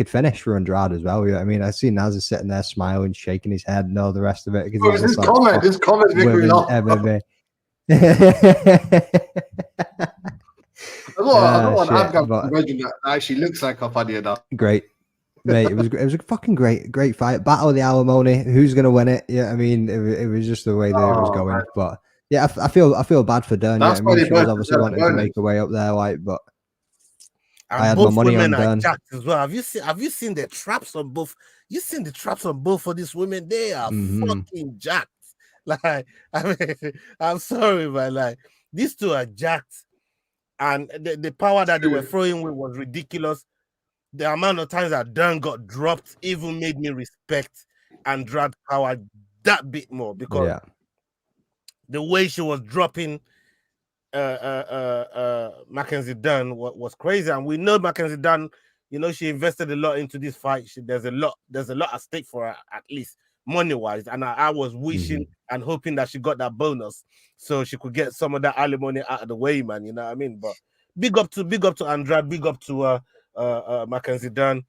finish for Andrade as well. I mean, I see Naz sitting there smiling, shaking his head, and all the rest of it. This comment victory lap. I that actually looks like a funny enough. Great. Mate, it was a fucking great fight. Battle of the alimony. Who's gonna win it? Yeah, I mean, it was just the way that it was going. Man. But yeah, I feel bad for Dern. I mean, she was obviously wanting to make her way up there, like, but I had my money on Dern as well. Have you seen the traps on both? You seen the traps on both of these women? They are fucking jacked. Like, I mean, I'm sorry, man. Like, these two are jacked, and the power that they were throwing with was ridiculous. The amount of times that Dern got dropped even made me respect Andrade power that bit more, because the way she was dropping Mackenzie Dern was crazy. And we know Mackenzie Dern, she invested a lot into this fight. There's a lot at stake for her, at least money-wise, and I was wishing and hoping that she got that bonus so she could get some of that alimony out of the way, man. You know what I mean? But big up to Andrade, big up to Mackenzie Dern.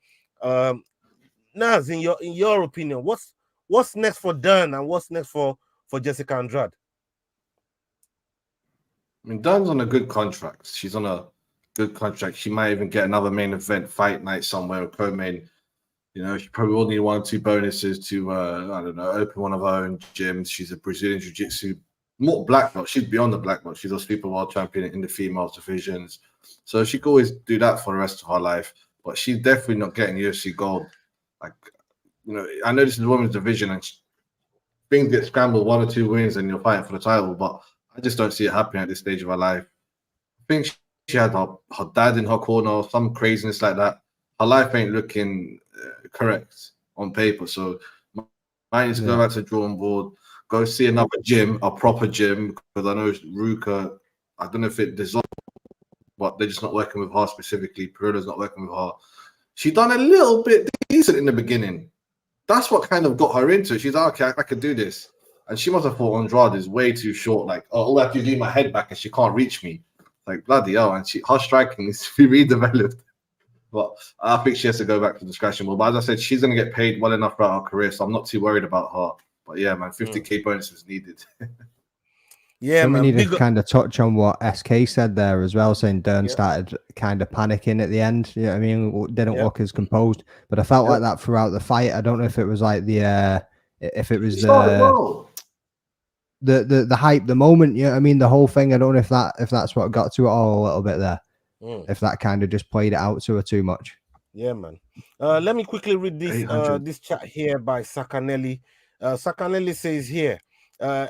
Naz, in your opinion, what's next for Dern and what's next for Jessica Andrade? I mean, Dern's on a good contract. She's on a good contract. She might even get another main event fight night somewhere, or co-main. You know, she probably will need 1 or 2 bonuses to, I don't know, open one of her own gyms. She's a Brazilian Jiu-Jitsu, not black belt. She's beyond the black belt. She's a super world champion in the females divisions. So she could always do that for the rest of her life. But she's definitely not getting UFC gold. Like, you know, I know this is the women's division and things get scrambled, 1 or 2 wins and you're fighting for the title. But I just don't see it happening at this stage of her life. I think she had her dad in her corner or some craziness like that. Her life ain't looking correct on paper. So I need to go back to the drawing board, go see another gym, a proper gym, because I know Ruka, I don't know if it dissolved, but they're just not working with her specifically. Perilla's not working with her. She done a little bit decent in the beginning. That's what kind of got her into it. She's like, okay, I could do this. And she must have thought Andrade is way too short. Like, oh, all I have to do is my head back and she can't reach me. Like, bloody hell. And her striking needs to be redeveloped. But I think she has to go back to the scratching board. But as I said, she's going to get paid well enough throughout her career, so I'm not too worried about her. But yeah, man, 50K bonus was needed. Yeah, man. We need to kind of touch on what SK said there as well, saying Dern started kind of panicking at the end. You know what I mean? Didn't look as composed. But I felt like that throughout the fight. I don't know if it was like the hype, the moment. You know what I mean? The whole thing. I don't know if that's what got to it all a little bit there. If that kind of just played it out to her too much. Yeah, man. Let me quickly read this chat here by Sakanelli. Sakanelli says here,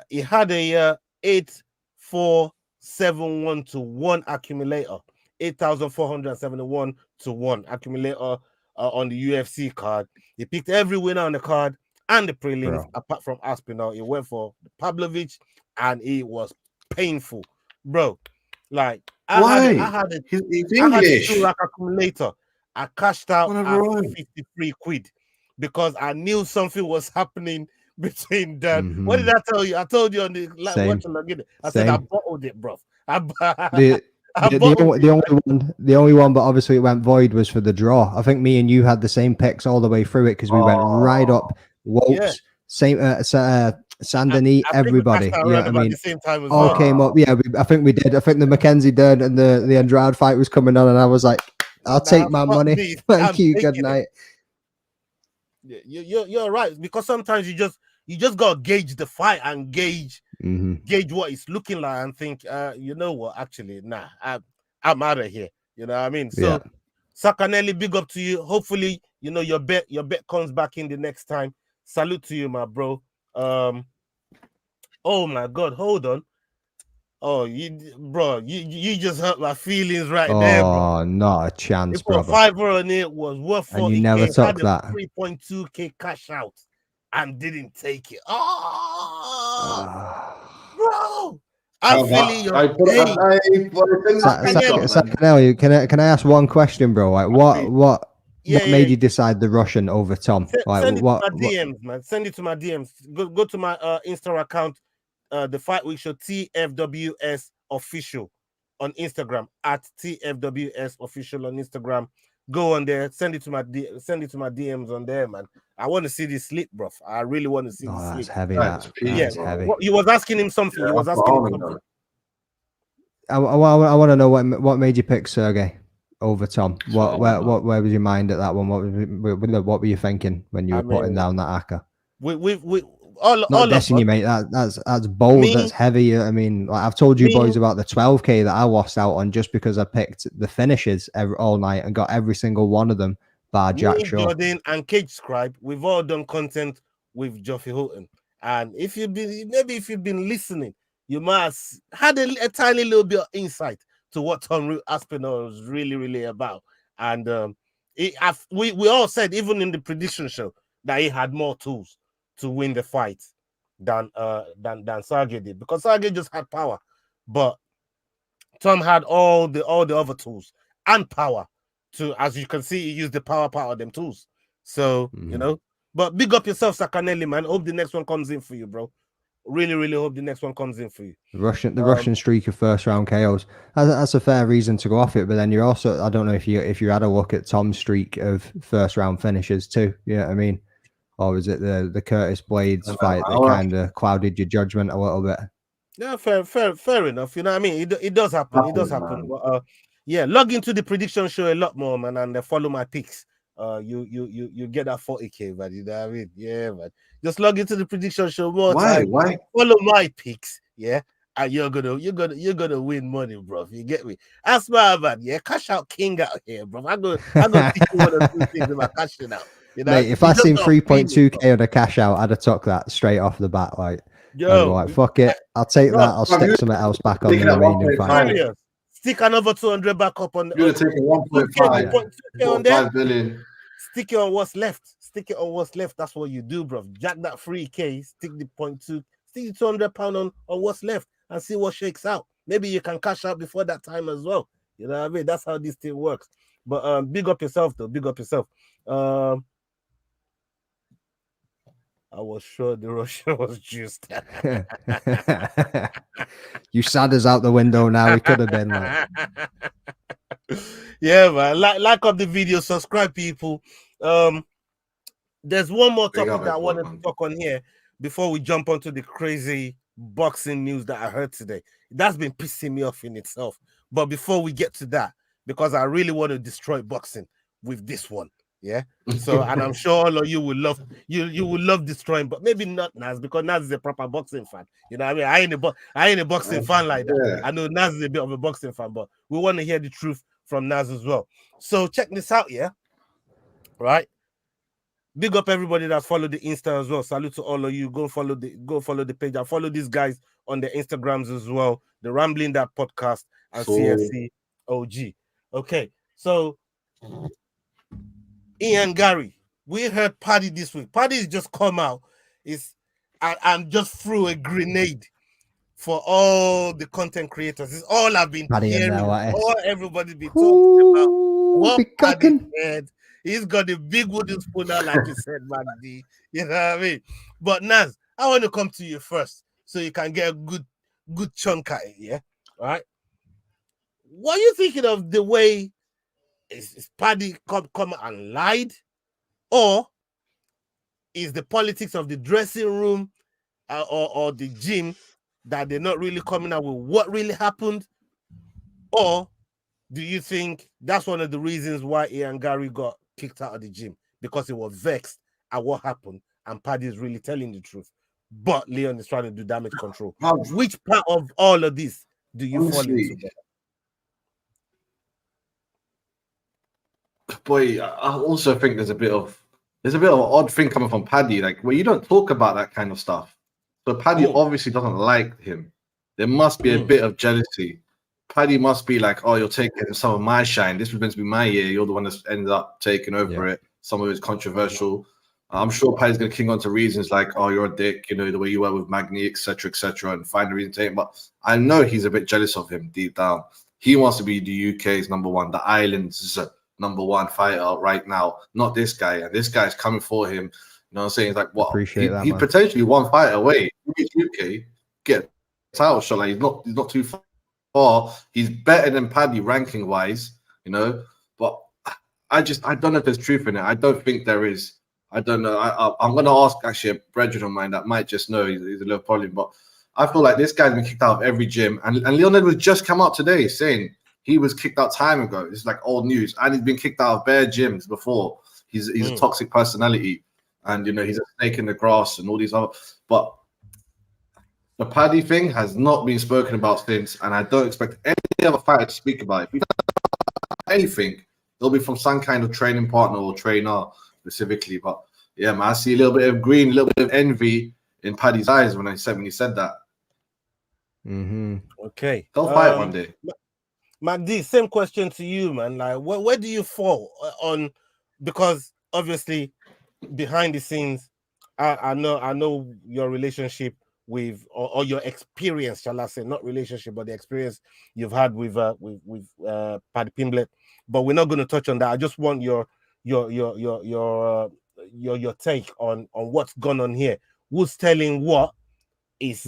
he had a 8,471 to 1 accumulator, 8,471 to 1 accumulator on the UFC card. He picked every winner on the card and the prelims, apart from Aspinall. He went for Pavlovich, and it was painful, bro. Like, I had a 2-rack accumulator. I cashed out at 53 quid because I knew something was happening between them. What did I tell you? I told you on the I said I bottled it, bro. The only one, but obviously it went void, was for the draw. I think me and you had the same picks all the way through it because we went right up. Wopes, same Sandini, everybody. Yeah, I mean, the same time as all came up. Yeah, I think we did. I think the Mackenzie Dern and the Andrade fight was coming on, and I was like, I'll take my money. Thank you. Good night. You're right, because sometimes you just gotta gauge the fight and gauge what it's looking like and think, you know what, actually, nah, I'm out of here. You know what I mean? So Sakanelli, big up to you. Hopefully, you know, your bet comes back in the next time. Salute to you, my bro. Oh my God, hold on. Oh, you just hurt my feelings right there, bro. Oh, not a chance, bro. 5 on it was worth 40K. And you never took that 3.2K cash out and didn't take it. Oh, bro. I'm feeling your pain. Sakanelli, can I ask one question, bro? Like, what made you decide the Russian over Tom? Send it to my DMs, man. Send it to my DMs. Go to my Insta account, the Fight Week Show TFWS Official on Instagram, at TFWS Official on Instagram. Go on there. Send it to my DMs on there, man. I want to see this slip, bro. I really want to see this slip. That's heavy. That's heavy. You was asking him something. I want to know what made you pick Sergey over Tom. Where was your mind at that one? What were you thinking when you were putting down that ACA? Not dissing you, mate. That's bold. That's heavy. I mean, like, I've told you boys about the 12K that I lost out on just because I picked the finishes all night and got every single one of them. Bar Jack Shaw, Jordan, and Cage Scribe. We've all done content with Joffrey Houghton, and if you've been listening, you might have had a tiny little bit of insight to what Tom Aspinall was really about. And we all said, even in the prediction show, that he had more tools to win the fight than Sergey did, because Sergey just had power, but Tom had all the other tools and power to, as you can see, he used the power part of them tools. So you know, But big up yourself, Sakanelli, man. Hope the next one comes in for you, bro. Really, really hope the next one comes in for you. The Russian streak of first round KOs. That's a fair reason to go off it. But then you're also, I don't know if you had a look at Tom's streak of first round finishes too. You know what I mean? Or was it the Curtis Blades fight that kind of clouded your judgment a little bit? Yeah, fair enough. You know what I mean? It does happen. It does happen. But, yeah, log into the prediction show a lot more, man, and follow my picks. You get that 40K, man. You know what I mean? Yeah, man. Just log into the prediction show more time. Why? Follow my picks, yeah, and you're gonna win money, bro. You get me? That's my man. Yeah, cash out king out here, bro. I'm gonna teach you one or two things about cashing out. You know, mate, if I seen 3.2K on a cash out, I'd have took that straight off the bat. Like, yo, like, fuck it, I'll take that. I'll stick something else back on the remaining fight. Stick another 200 back up on. You're taking 1.5 billion. Stick it on what's left. Stick it on what's left. That's what you do, bro. Jack that 3K. Stick the 0.2. Stick the 200 pound on what's left and see what shakes out. Maybe you can cash out before that time as well. You know what I mean? That's how this thing works. But big up yourself, though. Big up yourself. I was sure the Russian was juiced. You sad as out the window now. He could have been like. Yeah, man. Like up the video, subscribe, people. There's one more topic that I wanted to talk on here before we jump onto the crazy boxing news that I heard today. That's been pissing me off in itself. But before we get to that, because I really want to destroy boxing with this one. Yeah. So, and I'm sure all of you will love you will love destroying, but maybe not Naz, because Naz is a proper boxing fan. You know what I mean? I ain't a boxing fan like that. Yeah. I know Naz is a bit of a boxing fan, but we want to hear the truth from Naz as well. So check this out, yeah. Right. Big up everybody that followed the Insta as well. Salute to all of you. Go follow the page. I follow these guys on the Instagrams as well. The Rambling That Podcast and CFC OG. Okay, so Ian Gary, we heard Paddy this week. Paddy's just come out. I'm just threw a grenade for all the content creators. It's all I've been hearing. All everybody been talking about. What Paddy said. He's got a big wooden spoon now, like you said, Magdi. You know what I mean? But Naz, I want to come to you first so you can get a good chunk at it, yeah? All right? What are you thinking of the way is Paddy come and lied? Or is the politics of the dressing room or the gym that they're not really coming out with what really happened? Or do you think that's one of the reasons why Ian Gary got kicked out of the gym? Because he was vexed at what happened and Paddy is really telling the truth. But Leon is trying to do damage control. Which part of all of this do you fall into? Boy, I also think there's a bit of an odd thing coming from Paddy. Like, well, you don't talk about that kind of stuff. So Paddy obviously doesn't like him. There must be a bit of jealousy. Paddy must be like, oh, you're taking some of my shine. This was meant to be my year. You're the one that's ended up taking over it. Some of it's controversial. I'm sure Paddy's going to cling on to reasons like, oh, you're a dick, you know, the way you were with Magni, etc., and find a reason to take him. But I know he's a bit jealous of him deep down. He wants to be the UK's number one, the island's number one fighter right now, not this guy. And this guy's coming for him. You know what I'm saying? It's like, what? He's potentially one fight away. He's UK, get a title shot. Like, he's not too far. He's better than Paddy ranking wise, you know. But I don't know if there's truth in it. I don't think there is. I don't know. I'm going to ask actually a brethren of mine that might just know. He's a little problem. But I feel like this guy's been kicked out of every gym. And Leon Edwards just come out today saying he was kicked out time ago. It's like old news. And he's been kicked out of bare gyms before. He's a toxic personality. And, you know, he's a snake in the grass and all these other. But the Paddy thing has not been spoken about since. And I don't expect any other fighter to speak about it. If he does anything, it'll be from some kind of training partner or trainer specifically. But yeah, man, I see a little bit of green, a little bit of envy in Paddy's eyes when he said that. Okay, they'll fight one day. Magdi, same question to you, man. Like, where do you fall on? Because obviously, behind the scenes, I know your relationship with or your experience, shall I say, not relationship, but the experience you've had with Paddy Pimblett. But we're not going to touch on that. I just want your your take on what's gone on here. Who's telling what? Is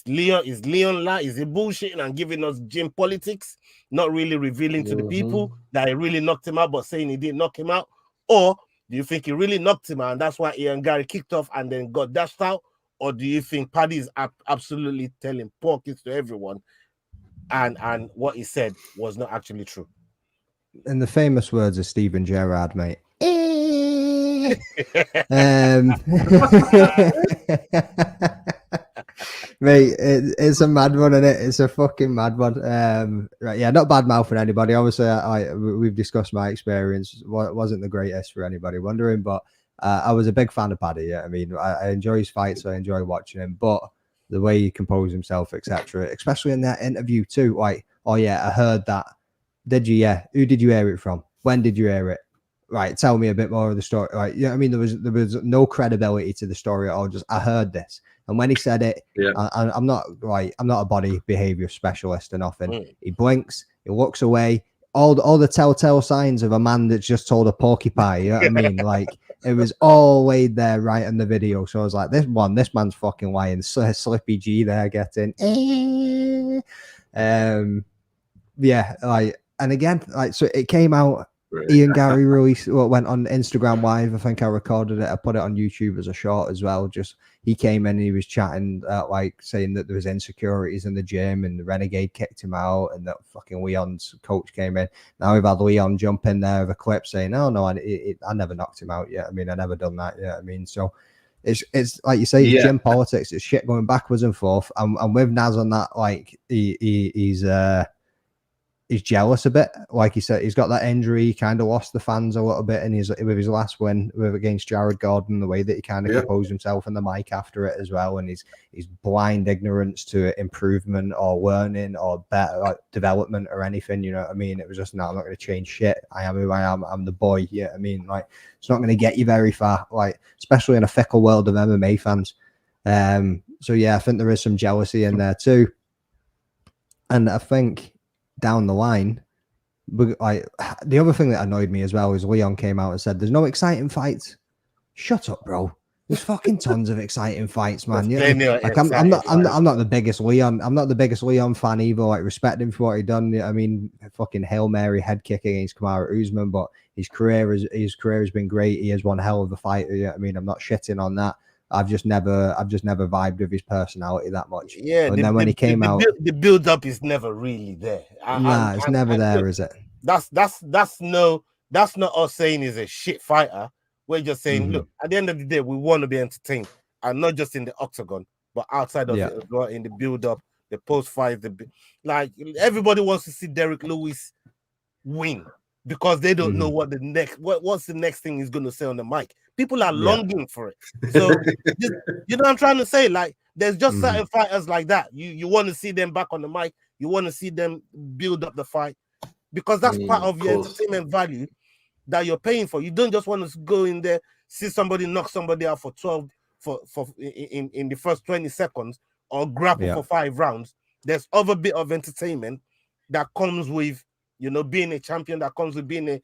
Leon is he bullshitting and giving us gym politics, not really revealing to the people that he really knocked him out, but saying he didn't knock him out? Or do you think he really knocked him out and that's why Ian Gary kicked off and then got dashed out? Or do you think Paddy is absolutely telling pockets to everyone and what he said was not actually true? In the famous words of Steven Gerrard, mate. Mate, it's a mad one, isn't it? It's a fucking mad one. Right, yeah, not bad mouthing anybody. Obviously, we've discussed my experience. Wasn't the greatest for anybody wondering, but I was a big fan of Paddy. Yeah, I mean, I enjoy his fights. I enjoy watching him, but the way he composed himself, etc., especially in that interview too. Like, oh yeah, I heard that. Did you? Yeah. Who did you hear it from? When did you hear it? Right, tell me a bit more of the story. Right, yeah, I mean, there was no credibility to the story at all. Just I heard this, and when he said it, I'm not a body behavior specialist or nothing. He blinks, he looks away. All the telltale signs of a man that's just told a porcupine. You know what I mean? Like it was all laid there right in the video. So I was like, this man's fucking lying. Slippy G there getting, yeah, like, and again, like, so it came out. Ian Gary went on Instagram Live. I think I recorded it. I put it on YouTube as a short as well. Just he came in and he was chatting, like saying that there was insecurities in the gym and the Renegade kicked him out and that fucking Leon's coach came in. Now we've had Leon jump in there with a clip saying, "Oh no, I never knocked him out yet. I mean, I never done that yet. I mean, so it's like you say, it's gym politics. It's shit going backwards and forth. And with Naz on that, like he's jealous a bit. Like he said, he's got that injury. He kind of lost the fans a little bit, and with his last win against Jared Gordon, the way that he kind of composed himself in the mic after it as well, and his blind ignorance to improvement or learning or better like, development or anything. You know what I mean? It was just, no, I'm not going to change shit. I am who I am. I'm the boy. Yeah, I mean, like it's not going to get you very far. Like especially in a fickle world of MMA fans. So yeah, I think there is some jealousy in there too, and I think. Down the line, like the other thing that annoyed me as well is Leon came out and said, "There's no exciting fights." Shut up, bro. There's fucking tons of exciting fights, man. Yeah, like I'm not the biggest Leon. I'm not the biggest Leon fan either. Like respect him for what he done. I mean, fucking Hail Mary head kick against Kamaru Usman, but his career has been great. He has one hell of a fighter. Yeah, I mean, I'm not shitting on that. I've just never vibed with his personality that much. Yeah, and then when he came out, the build up is never really there. It's never there, is it? That's not us saying he's a shit fighter. We're just saying, look, at the end of the day, we want to be entertained, and not just in the octagon, but outside of it as well, in the build up, the post fight, like everybody wants to see Derek Lewis win because they don't know what what's the next thing he's going to say on the mic. People are longing for it. So, you know what I'm trying to say? Like, there's just certain fighters like that. You want to see them back on the mic. You want to see them build up the fight because that's part of your entertainment value that you're paying for. You don't just want to go in there, see somebody knock somebody out for 12 in the first 20 seconds or grapple for 5 rounds. There's other bit of entertainment that comes with, you know, being a champion, that comes with being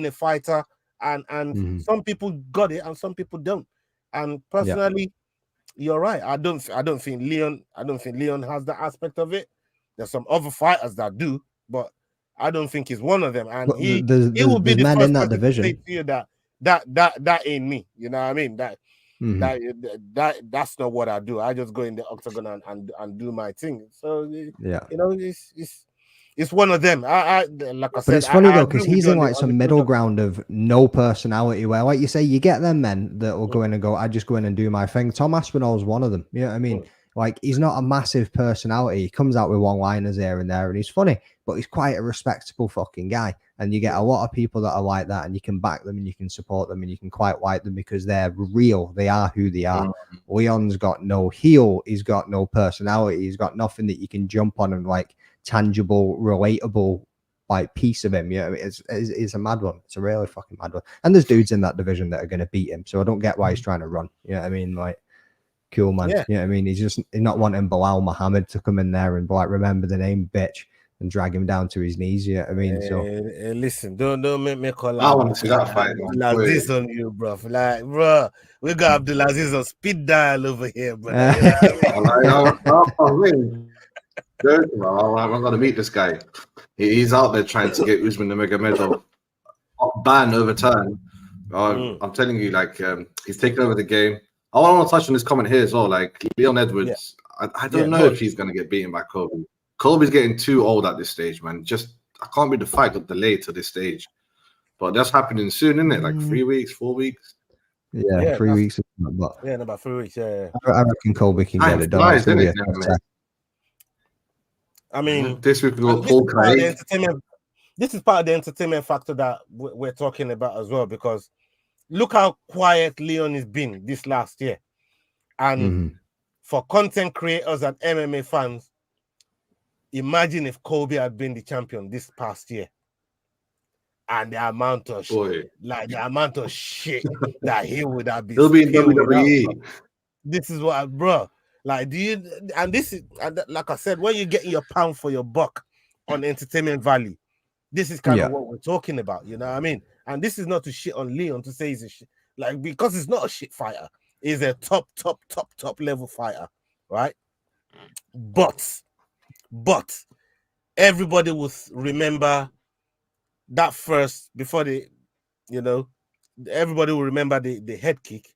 a fighter. And some people got it and some people don't. And personally, you're right. I don't think Leon has that aspect of it. There's some other fighters that do, but I don't think he's one of them. And he will be the first in that division to say to you that ain't me. You know what I mean? That's not what I do. I just go in the octagon and do my thing. So you know, it's one of them. Like I said, but it's funny though because he's in like some middle ground of no personality. Where, like you say, you get them men that will go in and go, "I just go in and do my thing." Tom Aspinall is one of them. You know what I mean? Like he's not a massive personality. He comes out with one-liners here and there, and he's funny, but he's quite a respectable fucking guy. And you get a lot of people that are like that, and you can back them, and you can support them, and you can quite like them because they're real. They are who they are. Leon's got no heel. He's got no personality. He's got nothing that you can jump on and like. Tangible, relatable like piece of him. Yeah, it's a mad one. It's a really fucking mad one. And there's dudes in that division that are going to beat him. So I don't get why he's trying to run. You know what I mean? Like, cool man. Yeah. You know what I mean? He's not wanting Bilal Muhammad to come in there and like remember the name, bitch. and drag him down to his knees. Yeah, I mean, so listen, don't make me call I want to see that fight. Abdulaziz on you, bro. Like, bro, we got Abdulaziz on speed dial over here, brother. You know what I mean? I'm gonna meet this guy. He's out there trying to get Usman the Nurmagomedov ban overturned. I'm telling you, like, he's taken over the game. I want to touch on this comment here as well. Like, Leon Edwards, I don't know if he's going to get beaten by Colby. Colby's getting too old at this stage, man. I can't be the fight got delayed to this stage. But that's happening soon, isn't it? Like 3 weeks, 4 weeks? Yeah, 3 weeks. But in about 3 weeks, I reckon Colby can get it done. I mean, this week we got Paul Craig. This is part of the entertainment factor that we're talking about as well, because look how quiet Leon has been this last year. And for content creators and MMA fans, imagine if Colby had been the champion this past year. And the amount of shit that he would have been. He'll be in WWE. This is what, bro. Like, like I said, when you're getting your pound for your buck on entertainment value, this is kind of what we're talking about, you know what I mean? And this is not to shit on Leon to say he's a shit, like, because he's not a shit fighter. He's a top level fighter, right? But everybody will remember that first, before everybody will remember the head kick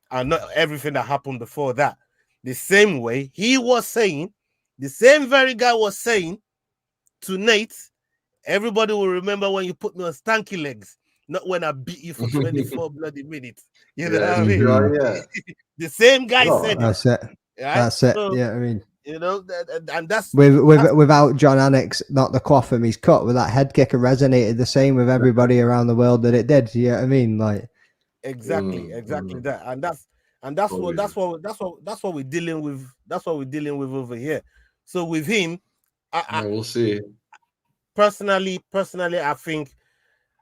and not everything that happened before that. The same way he was saying, the same very guy was saying to Nate, everybody will remember when you put me on stanky legs, not when I beat you for 24 bloody minutes. You know what I mean? Yeah. The same guy said that's it. Right? That's it. So, yeah, I mean, and that's without John Anik not the cloth from his cut, with that head kicker resonated the same with everybody around the world that it did. You know what I mean? Like exactly that, and that's what we're dealing with. That's what we're dealing with over here. So with him, we'll see. Personally, I think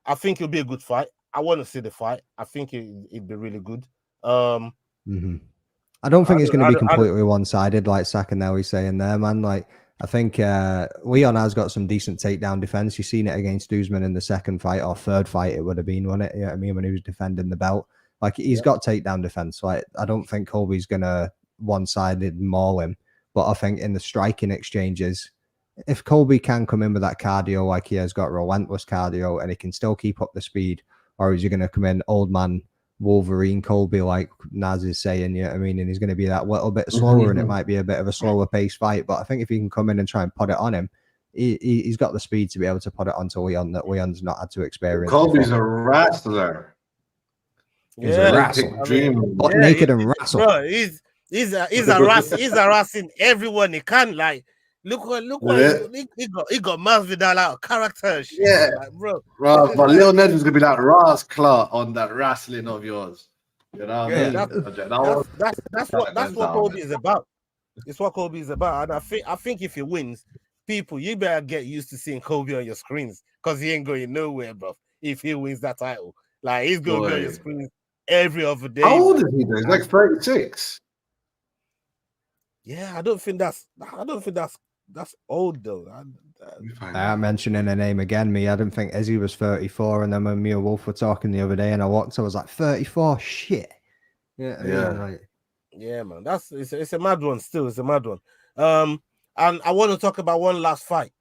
it'll be a good fight. I want to see the fight. I think it'd be really good. I don't think it's going to be completely one-sided, like Sakanelli's saying there, man. Like, I think Leon has got some decent takedown defense. You've seen it against Usman in the second fight or third fight, it would have been, wasn't it? You know what I mean? When he was defending the belt. Like, he's got takedown defense. Like, I don't think Colby's going to one-sided maul him. But I think in the striking exchanges, if Colby can come in with that cardio, like he has got relentless cardio, and he can still keep up the speed, or is he going to come in old man Wolverine Colby, like Naz is saying, you know what I mean? And he's going to be that little bit slower, and it might be a bit of a slower pace fight. But I think if he can come in and try and put it on him, he's got the speed to be able to put it onto Leon that Leon's not had to experience. Colby's a wrestler. He's a wrestler. Butt naked and wrestle. Bro, he's harassing everyone he can. Like, look what he got Masvidal out of character. Yeah, like, bro. But Leon Edwards gonna be like Ras Clark on that wrestling of yours. You know what I mean? That's what Colby is about. It's what Colby is about, and I think if he wins, people, you better get used to seeing Colby on your screens, because he ain't going nowhere, bro. If he wins that title, like, he's gonna be on your screens every other day. How old is he? He's like 36. Yeah, I don't think that's old though. I'm mentioning a name again. I didn't think Izzy was 34, and then when me and Wolf were talking the other day, and I walked, I was like 34. Shit. Yeah. Right. Yeah, man. It's a mad one. Still, it's a mad one. And I want to talk about one last fight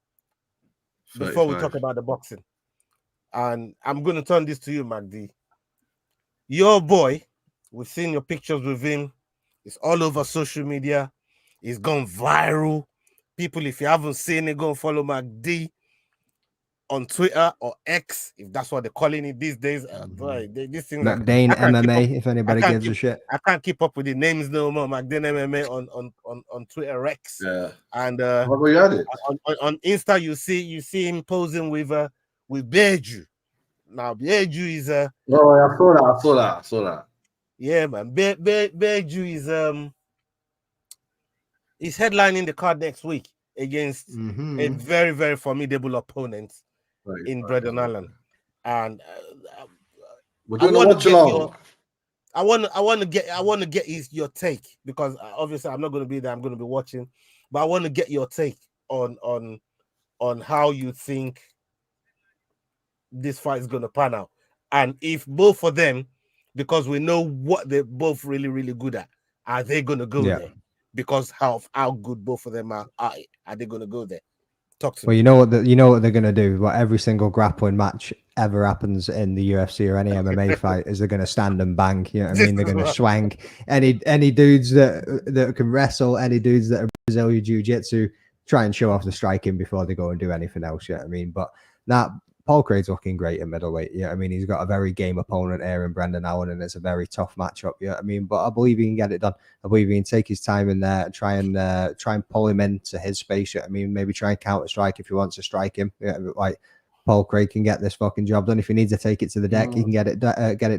before we talk about the boxing. And I'm going to turn this to you, Magdi. Your boy, we've seen your pictures with him. It's all over social media. It's gone viral. People, if you haven't seen it, go and follow MacD on Twitter or X, if that's what they're calling it these days. Boy, this thing. McDane MMA, if anybody gives a shit. I can't keep up with the names no more. McDane MMA on Twitter X. Yeah. And on Insta, you see him posing with Beju. Now Beju is I saw that. Yeah, man. Beju is he's headlining the card next week against a very, very formidable opponent in Brendan Allen. And I want to get your take, because obviously I'm not going to be there. I'm going to be watching, but I want to get your take on on how you think this fight is going to pan out. And if both of them, because we know what they're both really, really good at, are they going to go there? Because how good both of them are they going to go there? Talk to me. You know what they're going to do. What every single grappling match ever happens in the UFC or any MMA fight is they're going to stand and bang. You know what I mean? They're going to swang any dudes that can wrestle, any dudes that are Brazilian Jiu-Jitsu, try and show off the striking before they go and do anything else. You know what I mean? But that Paul Craig's looking great at middleweight. Yeah, I mean, he's got a very game opponent here in Brendan Allen, and it's a very tough matchup. Yeah, I mean, but I believe he can get it done. I believe he can take his time in there and try and pull him into his space. Yeah, I mean, maybe try and counter strike if he wants to strike him. Yeah, like Paul Craig can get this fucking job done. If he needs to take it to the deck, he can get it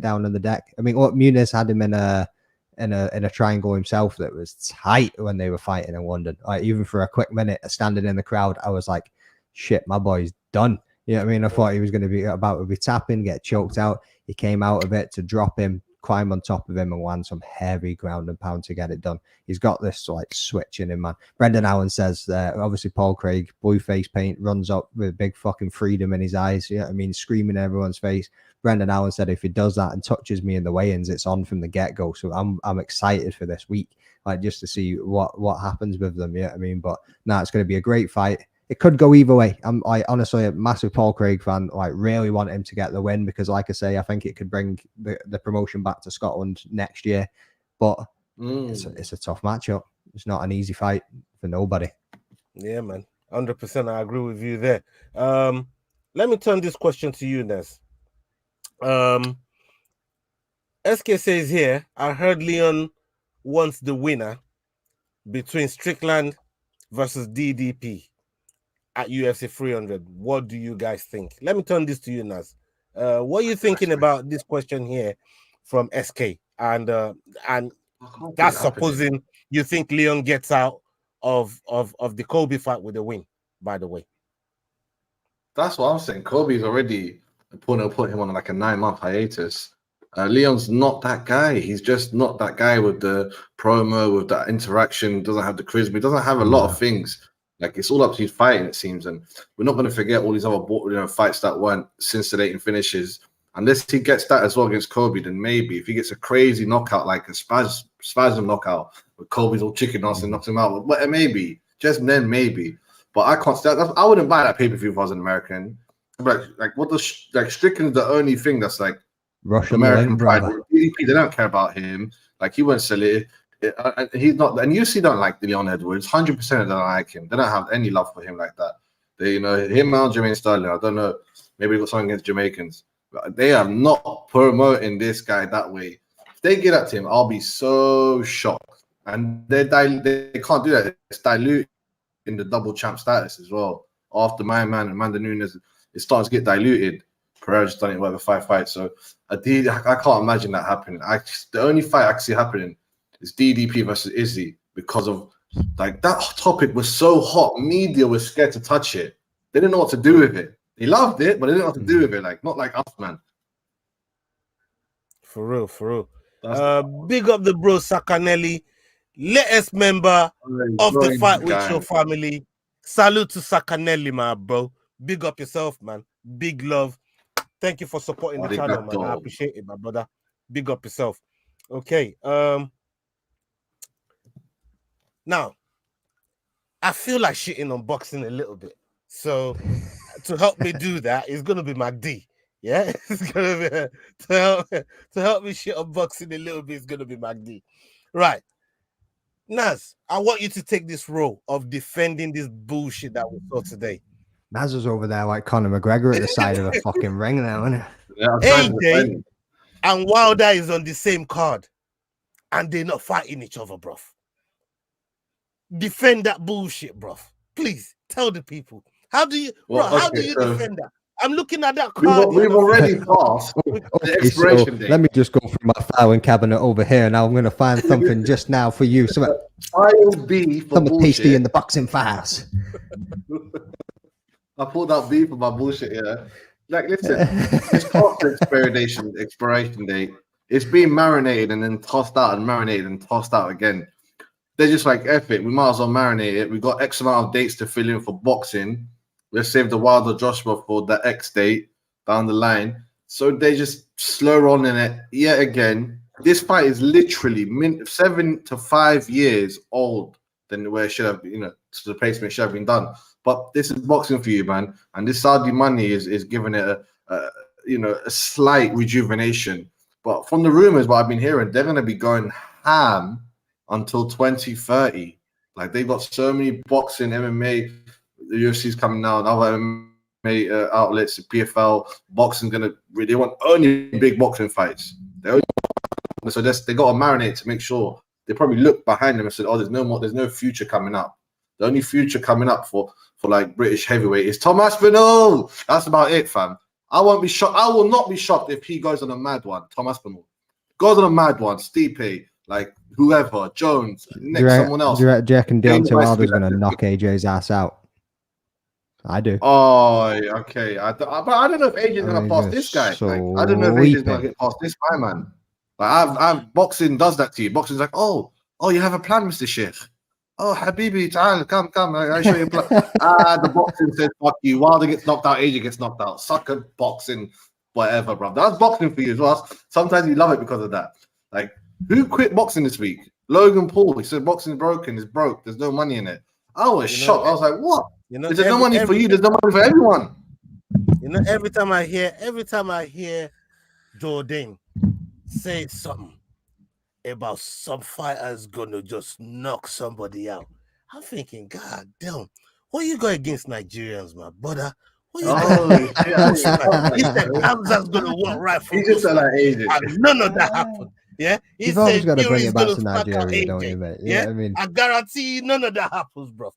down on the deck. I mean, what Muniz had him in a triangle himself that was tight when they were fighting in London. Like, even for a quick minute, standing in the crowd, I was like, shit, my boy's done. You know what I mean? I thought he was going to be about to be tapping, get choked out. He came out of it to drop him, climb on top of him, and land some heavy ground and pound to get it done. He's got this like switch in him, man. Brendan Allen says that obviously Paul Craig, blue face paint, runs up with big fucking freedom in his eyes. You know what I mean? Screaming in everyone's face. Brendan Allen said if he does that and touches me in the weigh-ins, it's on from the get-go. So I'm excited for this week, like just to see what happens with them. Yeah, you know I mean, but now it's going to be a great fight. It could go either way. I'm honestly a massive Paul Craig fan. Like, really want him to get the win because, like I say, I think it could bring the promotion back to Scotland next year. But it's a tough matchup. It's not an easy fight for nobody. Yeah, man, 100%. I agree with you there. Let me turn this question to you, Nez. SK says here, I heard Leon wants the winner between Strickland versus DDP at UFC 300. What do you guys think? Let me turn this to you, Naz. What are you thinking about this question here from SK? And that's supposing you think Leon gets out of the Colby fight with a win, by the way. That's what I'm saying. Colby's already put him on like a 9-month hiatus. Leon's not that guy. He's just not that guy with the promo, with that interaction, doesn't have the charisma, he doesn't have a lot of things. Like, it's all up to his fighting, it seems, and we're not going to forget all these other fights that weren't scintillating finishes. Unless he gets that as well against Colby, then maybe if he gets a crazy knockout, like a spasm knockout, with Colby's all chicken nuts and knocks him out, but maybe, just then maybe. But I can't stand. I wouldn't buy that pay-per-view if I was an American. Like what does Strickland's the only thing that's like Russian American pride. DDP, they don't care about him. Like, he won't sell it. He's not, and UFC don't like Leon Edwards. 100% don't like him. They don't have any love for him like that. They, him and Jermaine Sterling, I don't know, maybe got something against Jamaicans. But they are not promoting this guy that way. If they get at him, I'll be so shocked. And they can't do that. It's diluting the double champ status as well. After my man Amanda Nunes, it starts to get diluted. Pereira's done it with 5 fights, so I can't imagine that happening. The only fight I can see happening is DDP versus Izzy, because of like that topic was so hot. Media was scared to touch it. They didn't know what to do with it. They loved it, but they didn't know what to do with it. Like, not like us, man. For real. Big up the bro Sakanelli, latest member of the Fight With Your family. Salute to Sakanelli, my bro. Big up yourself, man. Big love. Thank you for supporting the channel, man. I appreciate it, my brother. Big up yourself. Okay. Now, I feel like shitting on boxing a little bit. So, to help me do that, it's going to be MacD. Yeah? It's going to be, to help me shit on boxing a little bit, it's going to be MacD. Right. Naz, I want you to take this role of defending this bullshit that we saw today. Naz is over there like Conor McGregor at the side of the fucking ring now, isn't it? Yeah, AJ and Wilder is on the same card, and they're not fighting each other, bruv. Defend that bullshit, bruv. Please tell the people. How do you defend that? I'm looking at that card. We've already passed the expiration date. Let me just go through my filing cabinet over here. Now I'm going to find something just now for you. Something tasty in the boxing files. I pulled out B for my bullshit, yeah. Like, listen, it's past the expiration date. It's being marinated and then tossed out and marinated and tossed out again. They're just like, F it, we might as well marinate it. We got X amount of dates to fill in for boxing. let's save the Wilder Joshua for the X date down the line. So they just slow on in it yet again. This fight is literally 7 to 5 years old than where it should have, to the place where it should have been done. But this is boxing for you, man. And this Saudi money is giving it a slight rejuvenation. But from the rumors, what I've been hearing, they're going to be going ham until 2030. Like, they've got so many boxing, MMA, the UFC's coming out, other MMA outlets, the PFL, boxing they want only big boxing fights. So they got to marinate to make sure. They probably look behind them and said, "Oh, there's no future coming up. The only future coming up for like British heavyweight is Tom Aspinall." That's about it, fam. I won't be shocked. I will not be shocked if he goes on a mad one. Tom Aspinall goes on a mad one. Stipe, like whoever, Jones, someone else. Do you reckon Deontay Wilder's going to knock AJ's ass out? I do. Oh, okay. But I don't know if AJ's going to pass this guy. I don't know if AJ's going to get past this guy, man. Like, boxing does that to you. Boxing's like, oh, you have a plan, Mr. Sheikh. Oh, Habibi, come. I show you a plan. The boxing says, fuck you. Wilder gets knocked out, AJ gets knocked out. Sucker boxing, whatever, bro. That's boxing for you as well. Sometimes you love it because of that. Like, who quit boxing this week? Logan Paul. He said boxing is broken. It's broke. There's no money in it. I was shocked. I was like, what? There's no money for you. There's no money for everyone. Every time I hear Jordan say something about some fighters gonna just knock somebody out, I'm thinking, God damn, what you got against Nigerians, my brother? What you got? He said Hamza's gonna walk right from. He just said like Asian. None of that happened. Yeah, you've always got to bring it back to Nigeria, don't you, mate? Yeah, I mean, I guarantee you, none of that happens, bro.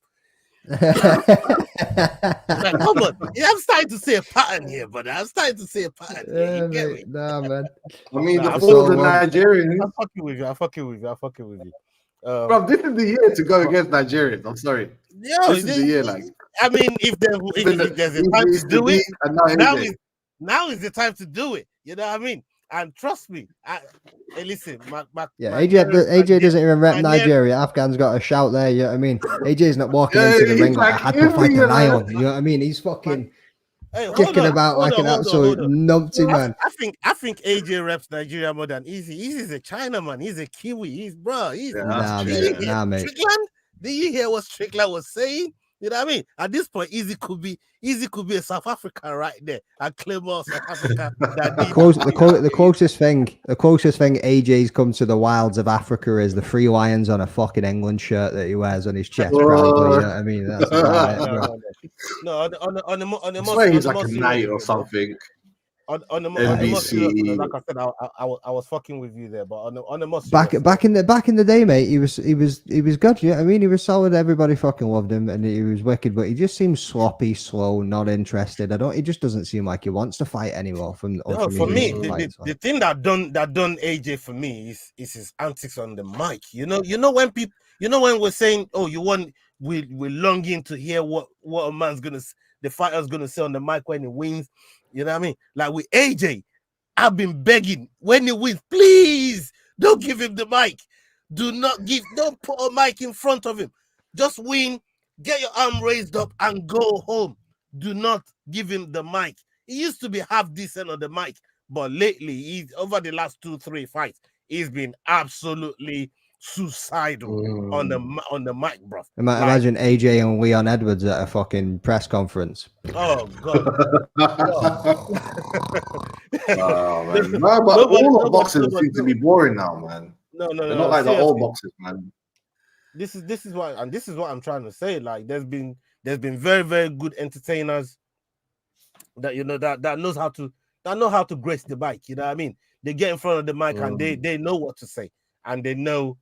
Like, come on, I'm starting to see a pattern here, brother. I'm starting to see a pattern. Yeah, mate. Nah, man. I mean, the Nigerians. I'm fucking with you. Bro, this is the year to go against Nigerians. I'm sorry. This is the year, like. I mean, if there's a time to do it, now is the time to do it. You know what I mean? And trust me, hey, listen, AJ doesn't even rep Nigeria. Afghan's got a shout there. You know what I mean? AJ's not walking into the ring like I had to fight a lion. You know what I mean? He's fucking kicking about like an absolute numpty man. I think AJ reps Nigeria more than Easy. Easy's a Chinaman. He's a Kiwi. Nah, mate. Strickland? Did you hear what Strickland was saying? You know what I mean? At this point, Easy could be a South African right there. And claim more South Africa. The closest thing AJ's come to the wilds of Africa is the 3 lions on a fucking England shirt that he wears on his chest. Probably, you know what I mean? That's about it, no, on the most, he's like a knight or something. On the most serious, like I said, I was fucking with you there, but on the most back in the day, mate, he was good. Yeah, I mean, he was solid. Everybody fucking loved him, and he was wicked. But he just seems sloppy, slow, not interested. He just doesn't seem like he wants to fight anymore. For me, the thing that done AJ for me is his antics on the mic. You know when we're saying, oh, we're longing to hear what the fighter's gonna say on the mic when he wins. You know what I mean? Like with AJ, I've been begging when he wins, please don't give him the mic. Don't put a mic in front of him. Just win, get your arm raised up and go home. Do not give him the mic. He used to be half decent on the mic, but lately, over the last 2-3 fights, he's been absolutely suicidal on the mic, bro. Imagine AJ and Leon Edwards at a fucking press conference. Oh god. Oh man. No, but all the boxers seem to be boring now, man. No. They're not like the old boxers, man. This is what I'm trying to say. Like there's been very, very good entertainers that that know how to grace the mic. You know what I mean? They get in front of the mic and they know what to say, and they know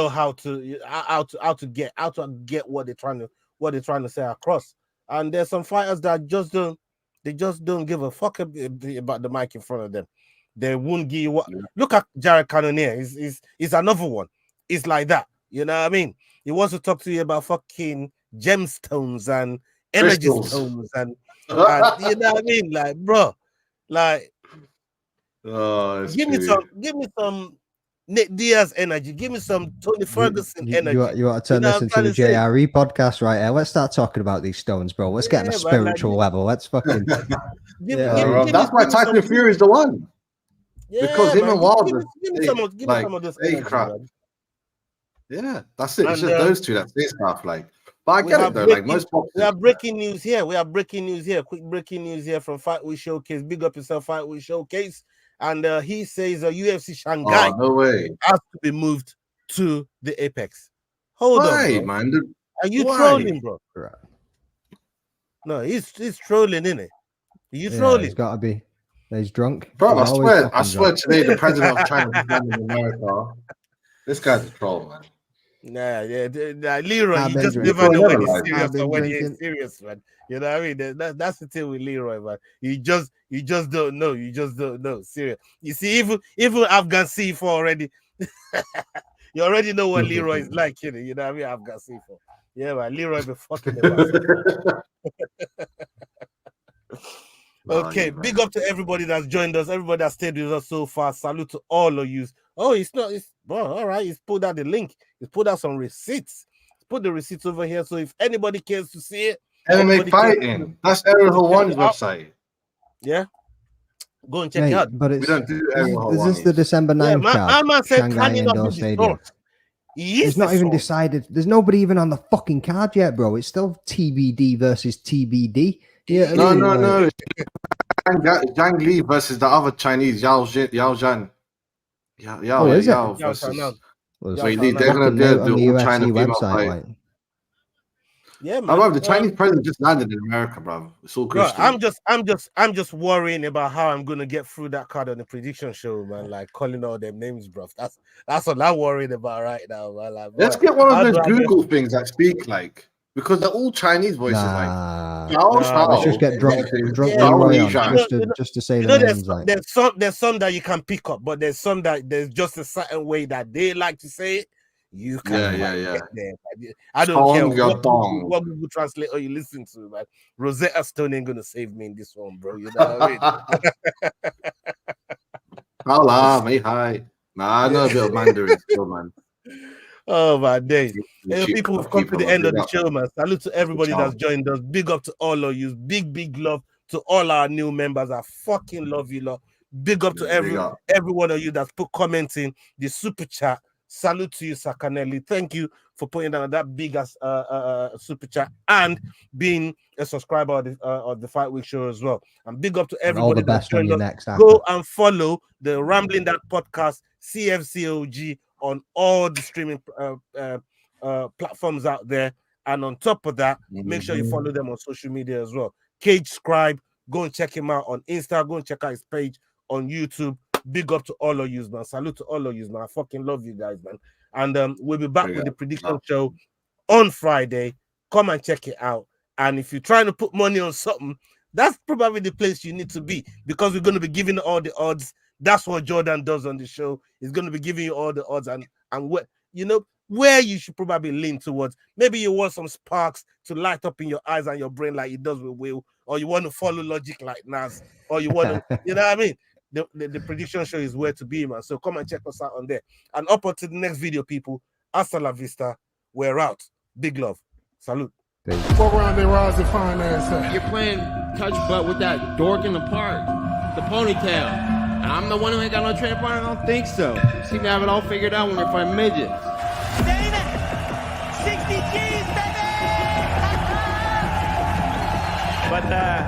how to get what they're trying to say across. And there's some fighters that just don't give a fuck about the mic in front of them. They won't give you what. Look at Jared Cannonier. He's another one. It's like that. You know what I mean? He wants to talk to you about fucking gemstones and energy stones and you know what I mean? Like, bro, like, give me some Nick Diaz energy. Give me some Tony Ferguson energy. You want to turn this into a JRE podcast right here? Let's start talking about these stones, bro. Let's get on a spiritual level. Let's fucking. That's why Tyson Fury is the one. Yeah, because him and Wilder, give me some of this energy, man. Yeah, that's it. It's just those two that say stuff like. But I get it though. Like most boxers, we have breaking news here. Quick breaking news here from Fight Week Showcase. Big up yourself, Fight Week Showcase. And he says UFC Shanghai has to be moved to the Apex. Hold on, man. Are you trolling, bro? No, he's trolling, isn't it? Are you trolling? He's got to be. He's drunk. Bro, I swear today the president of China is in America. This guy's a troll, man. Nah, Leroy, you just never know when he's serious or when he's serious, man. You know what I mean? That's the thing with Leroy, man. You just don't know. You just don't know. Serious. You see, even Afghan C4 already. You already know what Leroy is like, you know what I mean? Afghan C4. Yeah, man. Leroy be fucking about. Okay, big up to everybody that's joined us, everybody that stayed with us so far. Salute to all of you. Oh, it's all right. He's pulled out the link. He's pulled out some receipts. He's put the receipts over here. So if anybody cares to see it, MMA Fighting. That's Ariel Helwani's website. Yeah. Go and check it out. But we don't do Is this the December 9th card? Man said, can you not be It's not even decided. There's nobody even on the fucking card yet, bro. It's still TBD versus TBD. Yeah, no. Zhang Li versus the other Chinese Yao Zhan. Yao versus. So they're gonna do the China website. Like. Yeah, man. I love the Chinese president just landed in America, bro. It's all Christian. I'm just worrying about how I'm gonna get through that card on the prediction show, man. Like calling all them names, bro. That's what I'm worried about right now, man. Like, let's get one of those Google things that speak like. Because they're all Chinese voices, let's just get drunk just to say the names. There's some that you can pick up, but there's some that there's just a certain way that they like to say it. You can get there. I don't care what Google Translator you listen to, man. Rosetta Stone ain't gonna save me in this one, bro. You know what I mean? Hola, me hi. Nah, I know a bit of Mandarin still, man. Oh my days. People have come to the end of the show, man. Salute to everybody that's joined us. Big up to all of you. Big love to all our new members. I fucking love you, lot. Big up to every one of you that's put comments in the super chat. Salute to you, Sakanelli. Thank you for putting down that big ass super chat and being a subscriber of the Fight Week show as well. And big up to everybody that's joined us. Go and follow the Rambling That Podcast, CFCOG, on all the streaming platforms out there. And on top of that, make sure you follow them on social media as well. Cage Scribe, go and check him out on Insta. Go and check out his page on YouTube. Big up to all of you, man. Salute to all of you, man. I fucking love you guys, man. And we'll be back with the prediction show on Friday. Come and check it out. And if you're trying to put money on something, that's probably the place you need to be, because we're going to be giving all the odds. That's what Jordan does on the show. He's going to be giving you all the odds and where you should probably lean towards. Maybe you want some sparks to light up in your eyes and your brain like he does with Will, or you want to follow logic like Nas, or you want to, you know what I mean? The prediction show is where to be, man. So come and check us out on there. And up until the next video, people. Hasta la vista. We're out. Big love. Salute. Go around there, rise and fine ass. You're playing touch butt with that dork in the park, the ponytail. And I'm the one who ain't got no training partner. I don't think so. You seem to have it all figured out when they fight midgets. David, 60 G's, baby!